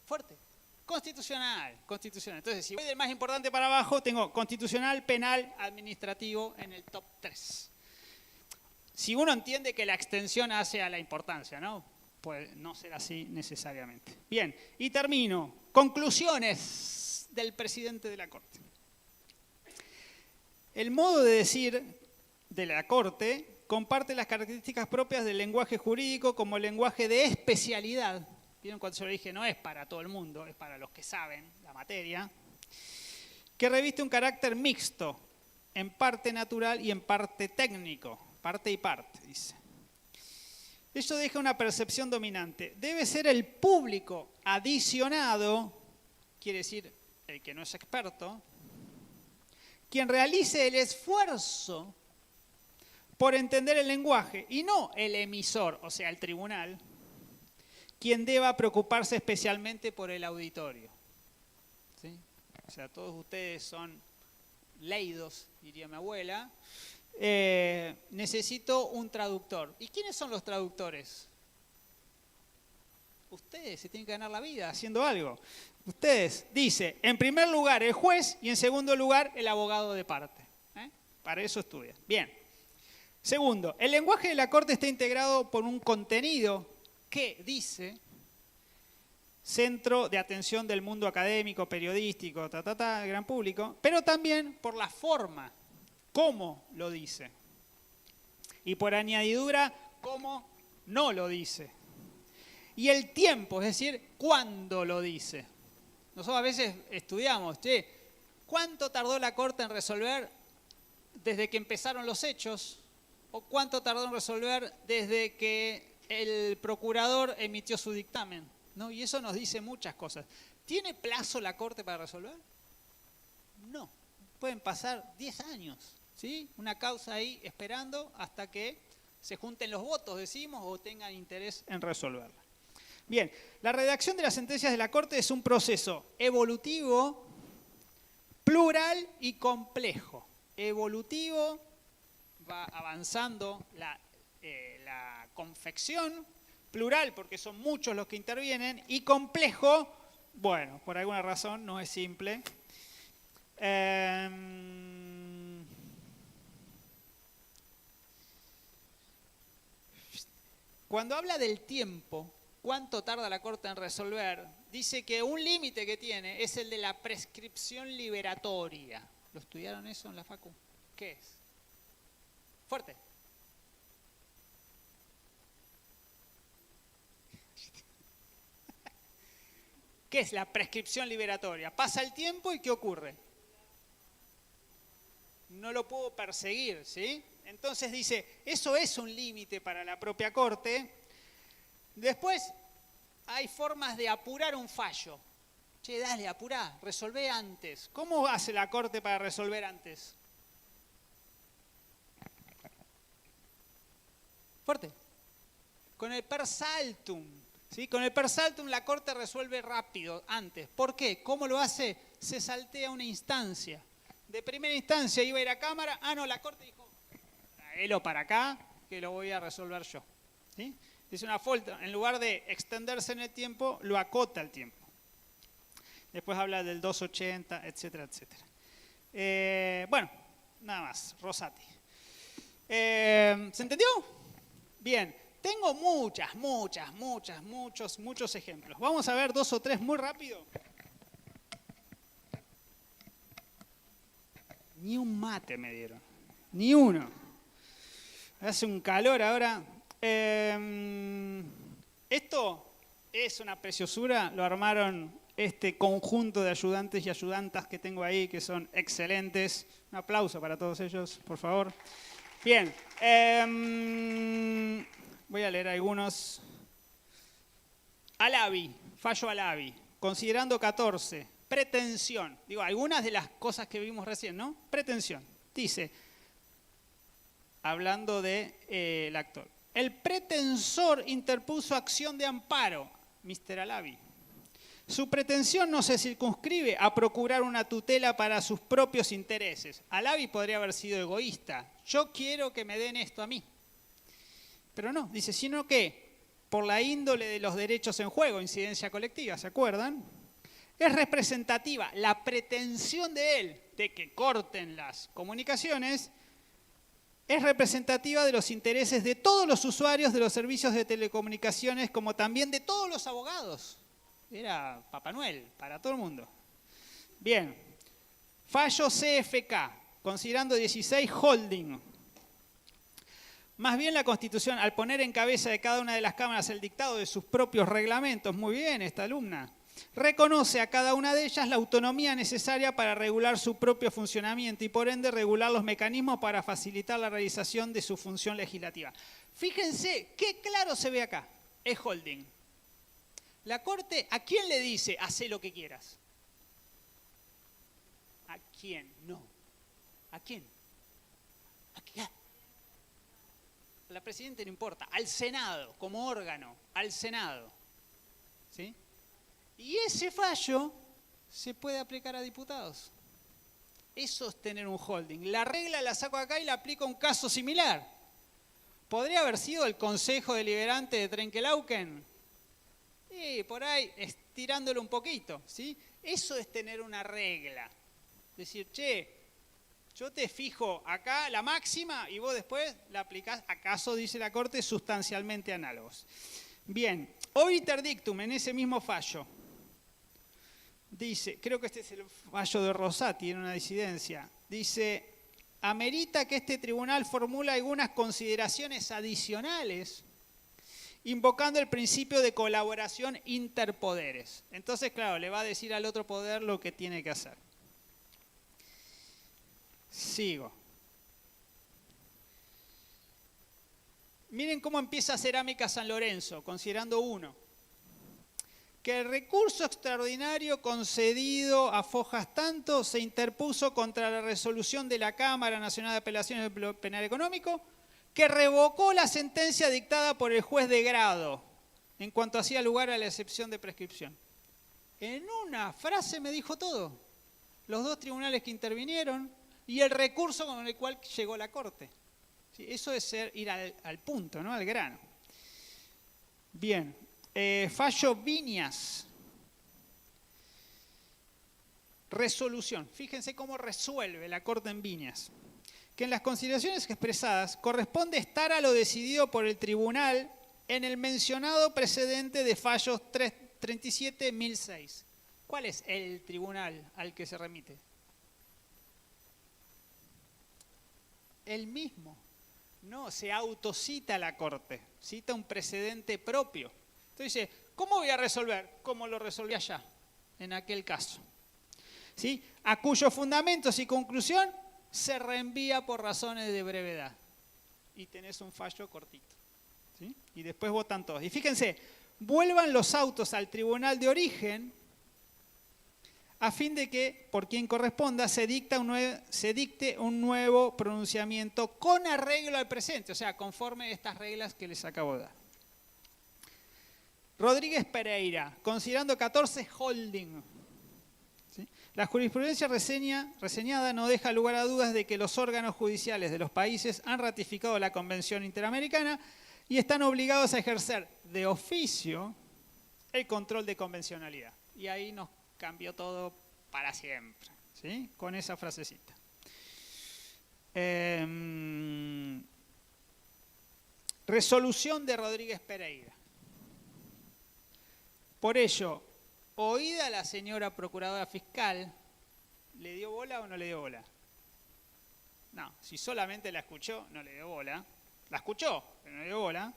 Fuerte. Constitucional. Entonces, si voy del más importante para abajo, tengo constitucional, penal, administrativo en el top 3. Si uno entiende que la extensión hace a la importancia, ¿no? Puede no ser así necesariamente. Bien, y termino. Conclusiones del presidente de la Corte. El modo de decir de la Corte comparte las características propias del lenguaje jurídico como el lenguaje de especialidad. Vieron cuando yo le dije, no es para todo el mundo, es para los que saben la materia, que reviste un carácter mixto, en parte natural y en parte técnico, parte y parte, dice. Eso deja una percepción dominante. Debe ser el público adicionado, quiere decir el que no es experto, quien realice el esfuerzo por entender el lenguaje, y no el emisor, o sea, el tribunal, quien deba preocuparse especialmente por el auditorio. ¿Sí? O sea, todos ustedes son leídos, diría mi abuela. Necesito un traductor. ¿Y quiénes son los traductores? Ustedes se tienen que ganar la vida haciendo algo. Ustedes, dice, en primer lugar el juez y en segundo lugar el abogado de parte. Para eso estudian. Bien. Segundo, el lenguaje de la Corte está integrado por un contenido que dice centro de atención del mundo académico, periodístico, el gran público, pero también por la forma, cómo lo dice. Y por añadidura, cómo no lo dice. Y el tiempo, es decir, cuándo lo dice. Nosotros a veces estudiamos, ¿cuánto tardó la Corte en resolver desde que empezaron los hechos, o cuánto tardó en resolver desde que el procurador emitió su dictamen, ¿no? Y eso nos dice muchas cosas. ¿Tiene plazo la Corte para resolver? No. Pueden pasar 10 años, ¿sí? Una causa ahí esperando hasta que se junten los votos, decimos, o tengan interés en resolverla. Bien, la redacción de las sentencias de la Corte es un proceso evolutivo, plural y complejo. Evolutivo, va avanzando la confección, plural porque son muchos los que intervienen, y complejo, bueno, por alguna razón no es simple. Cuando habla del tiempo, cuánto tarda la Corte en resolver, dice que un límite que tiene es el de la prescripción liberatoria. ¿Lo estudiaron eso en la facu? ¿Qué es? Fuerte. ¿Qué es la prescripción liberatoria? Pasa el tiempo y ¿qué ocurre? No lo puedo perseguir, ¿sí? Entonces dice, eso es un límite para la propia Corte. Después hay formas de apurar un fallo. Che, dale, apurá, resolvé antes. ¿Cómo hace la Corte para resolver antes? Fuerte. Con el per saltum. ¿Sí? Con el per saltum la Corte resuelve rápido, antes. ¿Por qué? ¿Cómo lo hace? Se saltea una instancia. De primera instancia iba a ir a Cámara. Ah, no, la Corte dijo, traelo para acá, que lo voy a resolver yo. ¿Sí? Es una falta. En lugar de extenderse en el tiempo, lo acota el tiempo. Después habla del 280, etcétera, etcétera. Bueno, nada más. Rosati. ¿Se entendió? Bien. Tengo muchos ejemplos. Vamos a ver 2 o 3 muy rápido. Ni un mate me dieron. Ni uno. Hace un calor ahora. Esto es una preciosura. Lo armaron este conjunto de ayudantes y ayudantas que tengo ahí, que son excelentes. Un aplauso para todos ellos, por favor. Bien. Voy a leer algunos. Alavi, fallo Alavi, considerando 14, pretensión. Digo, algunas de las cosas que vimos recién, ¿no? Pretensión. Dice, hablando del actor, el pretensor interpuso acción de amparo, Mr. Alavi. Su pretensión no se circunscribe a procurar una tutela para sus propios intereses. Alavi podría haber sido egoísta. Yo quiero que me den esto a mí. Pero no, dice, sino que por la índole de los derechos en juego, incidencia colectiva, ¿se acuerdan? Es representativa la pretensión de él de que corten las comunicaciones, es representativa de los intereses de todos los usuarios de los servicios de telecomunicaciones, como también de todos los abogados. Era Papá Noel para todo el mundo. Bien, fallo CFK, considerando 16 holding. Más bien la Constitución, al poner en cabeza de cada una de las cámaras el dictado de sus propios reglamentos, muy bien esta alumna, reconoce a cada una de ellas la autonomía necesaria para regular su propio funcionamiento y por ende regular los mecanismos para facilitar la realización de su función legislativa. Fíjense, qué claro se ve acá, es holding. La Corte, ¿a quién le dice, hacé lo que quieras? ¿A quién? No. ¿A quién? ¿A quién? A la Presidenta no importa, al Senado, como órgano, al Senado. ¿Sí? Y ese fallo se puede aplicar a diputados. Eso es tener un holding. La regla la saco acá y la aplico a un caso similar. ¿Podría haber sido el Consejo Deliberante de Trenkelauken? Sí, por ahí, estirándolo un poquito. ¿Sí? Eso es tener una regla. Decir, che, yo te fijo acá la máxima y vos después la aplicás, acaso, dice la Corte, sustancialmente análogos. Bien, obiter dictum, en ese mismo fallo, dice, creo que este es el fallo de Rosati en una disidencia, dice, amerita que este tribunal formule algunas consideraciones adicionales, invocando el principio de colaboración interpoderes. Entonces, claro, le va a decir al otro poder lo que tiene que hacer. Sigo. Miren cómo empieza Cerámica San Lorenzo, considerando 1. Que el recurso extraordinario concedido a Fojas Tanto se interpuso contra la resolución de la Cámara Nacional de Apelaciones del Penal Económico, que revocó la sentencia dictada por el juez de grado en cuanto hacía lugar a la excepción de prescripción. En una frase me dijo todo. Los 2 tribunales que intervinieron y el recurso con el cual llegó la Corte. Sí, eso es ir al punto, ¿no? Al grano. Bien. Fallo Viñas. Resolución. Fíjense cómo resuelve la Corte en Viñas. Que en las consideraciones expresadas corresponde estar a lo decidido por el tribunal en el mencionado precedente de fallos 37.006. ¿Cuál es el tribunal al que se remite? El mismo. No, se autocita la Corte, cita un precedente propio. Entonces dice, ¿cómo voy a resolver? Como lo resolví allá, en aquel caso. ¿Sí? A cuyos fundamentos y conclusión se reenvía por razones de brevedad. Y tenés un fallo cortito. ¿Sí? Y después votan todos. Y fíjense, vuelvan los autos al tribunal de origen a fin de que, por quien corresponda, se dicte un nuevo pronunciamiento con arreglo al presente, o sea, conforme a estas reglas que les acabo de dar. Rodríguez Pereira, considerando 14 holding. ¿Sí? La jurisprudencia reseñada no deja lugar a dudas de que los órganos judiciales de los países han ratificado la Convención Interamericana y están obligados a ejercer de oficio el control de convencionalidad. Y ahí nos cambió todo para siempre, ¿sí? Con esa frasecita. Resolución de Rodríguez Pereira. Por ello, oída la señora procuradora fiscal, ¿le dio bola o no le dio bola? No, si solamente la escuchó, no le dio bola. La escuchó, pero no le dio bola.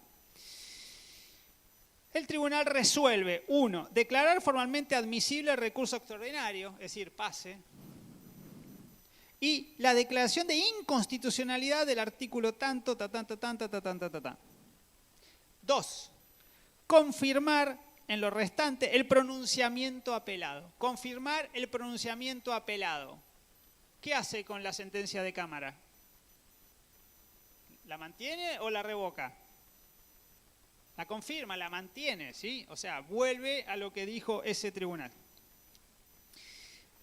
El tribunal resuelve, 1, declarar formalmente admisible el recurso extraordinario, es decir, pase, y la declaración de inconstitucionalidad del artículo tanto, 2, confirmar en lo restante el pronunciamiento apelado. Confirmar el pronunciamiento apelado. ¿Qué hace con la sentencia de Cámara? ¿La mantiene o la revoca? La confirma, la mantiene, ¿sí? O sea, vuelve a lo que dijo ese tribunal.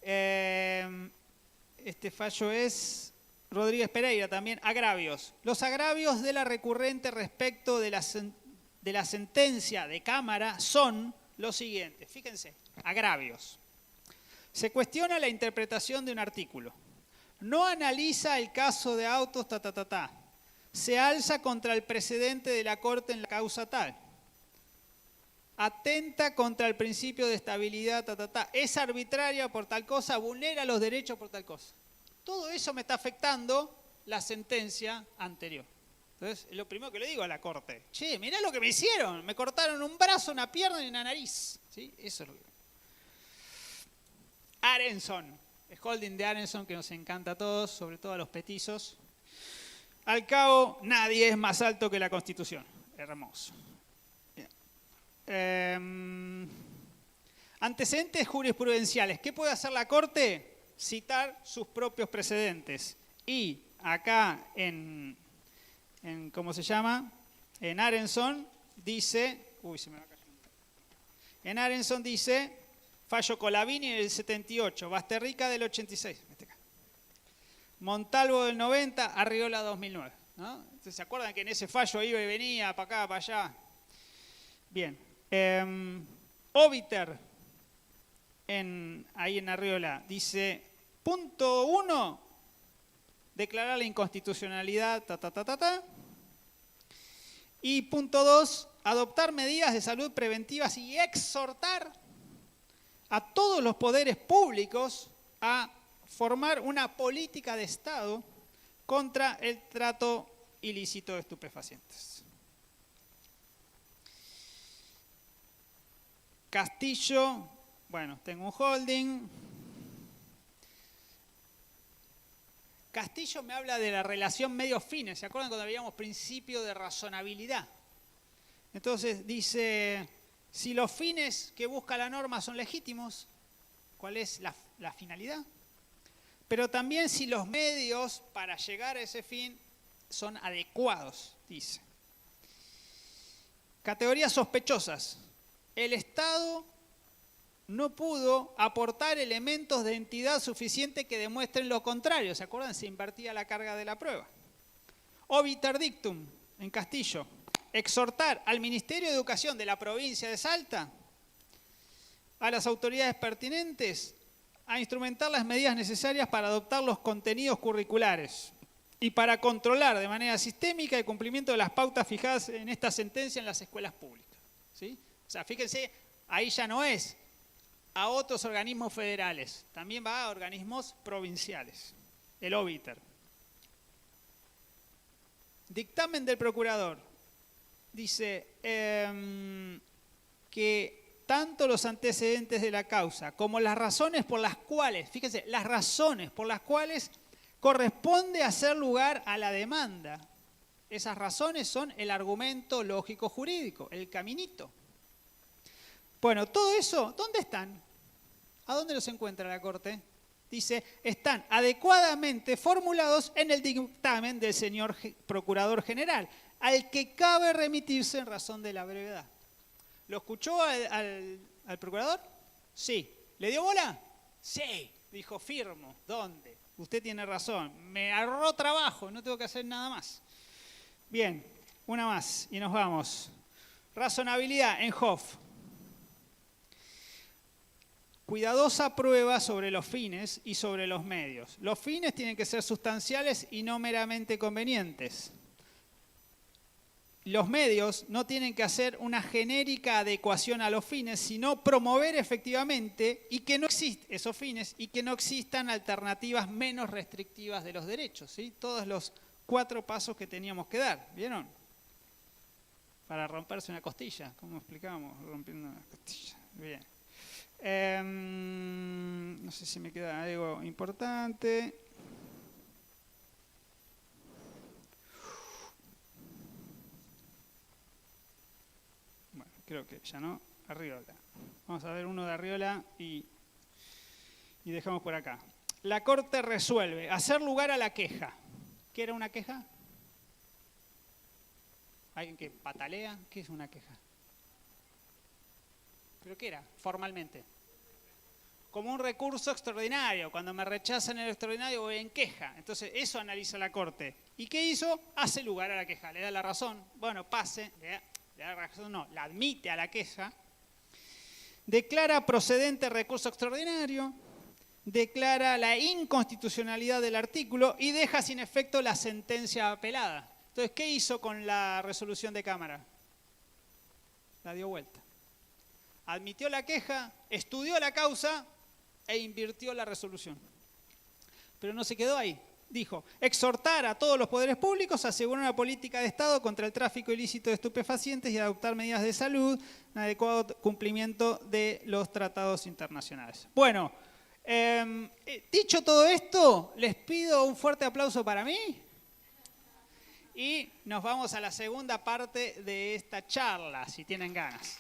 Este fallo es Rodríguez Pereira también. Agravios. Los agravios de la recurrente respecto de la sentencia de Cámara son los siguientes. Fíjense, agravios. Se cuestiona la interpretación de un artículo. No analiza el caso de autos, Se alza contra el precedente de la Corte en la causa tal. Atenta contra el principio de estabilidad, Es arbitraria por tal cosa, vulnera los derechos por tal cosa. Todo eso me está afectando la sentencia anterior. Entonces, es lo primero que le digo a la Corte. Che, mirá lo que me hicieron. Me cortaron un brazo, una pierna y una nariz. ¿Sí? Eso es lo que... Arenson. El holding de Arenson que nos encanta a todos, sobre todo a los petizos. Al cabo, nadie es más alto que la Constitución. Hermoso. Antecedentes jurisprudenciales. ¿Qué puede hacer la Corte? Citar sus propios precedentes. Y acá ¿cómo se llama? En Arenson dice... Uy, se me va a caer. En Arenson dice... Fallo Colavini del 78, Basterrica del 86. Montalvo del 90, Arriola 2009. ¿No? Entonces, ¿se acuerdan que en ese fallo iba y venía para acá, para allá? Bien. Obiter, ahí en Arriola, dice, punto 1, declarar la inconstitucionalidad, Y punto 2, adoptar medidas de salud preventivas y exhortar a todos los poderes públicos a formar una política de Estado contra el trato ilícito de estupefacientes. Castillo, bueno, tengo un holding. Castillo me habla de la relación medios-fines. ¿Se acuerdan cuando veíamos principio de razonabilidad? Entonces dice, si los fines que busca la norma son legítimos, ¿cuál es la finalidad? Pero también si los medios para llegar a ese fin son adecuados, dice. Categorías sospechosas. El Estado no pudo aportar elementos de entidad suficiente que demuestren lo contrario. ¿Se acuerdan? Se invertía la carga de la prueba. Obiter dictum, en Castillo. Exhortar al Ministerio de Educación de la provincia de Salta, a las autoridades pertinentes, a instrumentar las medidas necesarias para adoptar los contenidos curriculares y para controlar de manera sistémica el cumplimiento de las pautas fijadas en esta sentencia en las escuelas públicas. ¿Sí? O sea, fíjense, ahí ya no es a otros organismos federales, también va a organismos provinciales, el obiter. Dictamen del procurador. Dice que tanto los antecedentes de la causa como las razones por las cuales, fíjense, las razones por las cuales corresponde hacer lugar a la demanda. Esas razones son el argumento lógico jurídico, el caminito. Bueno, todo eso, ¿dónde están? ¿A dónde los encuentra la Corte? Dice, están adecuadamente formulados en el dictamen del señor Procurador General, al que cabe remitirse en razón de la brevedad. ¿Lo escuchó al Procurador? Sí. ¿Le dio bola? Sí. Dijo, firmo. ¿Dónde? Usted tiene razón. Me ahorró trabajo, no tengo que hacer nada más. Bien, una más y nos vamos. Razonabilidad en Hoff. Cuidadosa prueba sobre los fines y sobre los medios. Los fines tienen que ser sustanciales y no meramente convenientes. Los medios no tienen que hacer una genérica adecuación a los fines, sino promover efectivamente y que no existan esos fines y que no existan alternativas menos restrictivas de los derechos. ¿Sí? Todos los 4 pasos que teníamos que dar, ¿vieron? Para romperse una costilla, ¿cómo explicamos? Rompiendo una costilla. Bien. No sé si me queda algo importante. Bueno, creo que ya no. Arriola. Vamos a ver uno de Arriola y dejamos por acá. La Corte resuelve hacer lugar a la queja. ¿Qué era una queja? ¿Alguien que patalea? ¿Qué es una queja? ¿Pero qué era? Formalmente. Como un recurso extraordinario. Cuando me rechazan el extraordinario voy en queja. Entonces eso analiza la Corte. ¿Y qué hizo? Hace lugar a la queja. Le da la razón. Bueno, pase. Le da la razón, no. La admite a la queja. Declara procedente recurso extraordinario. Declara la inconstitucionalidad del artículo y deja sin efecto la sentencia apelada. Entonces, ¿qué hizo con la resolución de Cámara? La dio vuelta. Admitió la queja, estudió la causa e invirtió la resolución. Pero no se quedó ahí. Dijo, exhortar a todos los poderes públicos a asegurar una política de Estado contra el tráfico ilícito de estupefacientes y adoptar medidas de salud en adecuado cumplimiento de los tratados internacionales. Bueno, dicho todo esto, les pido un fuerte aplauso para mí y nos vamos a la segunda parte de esta charla, si tienen ganas.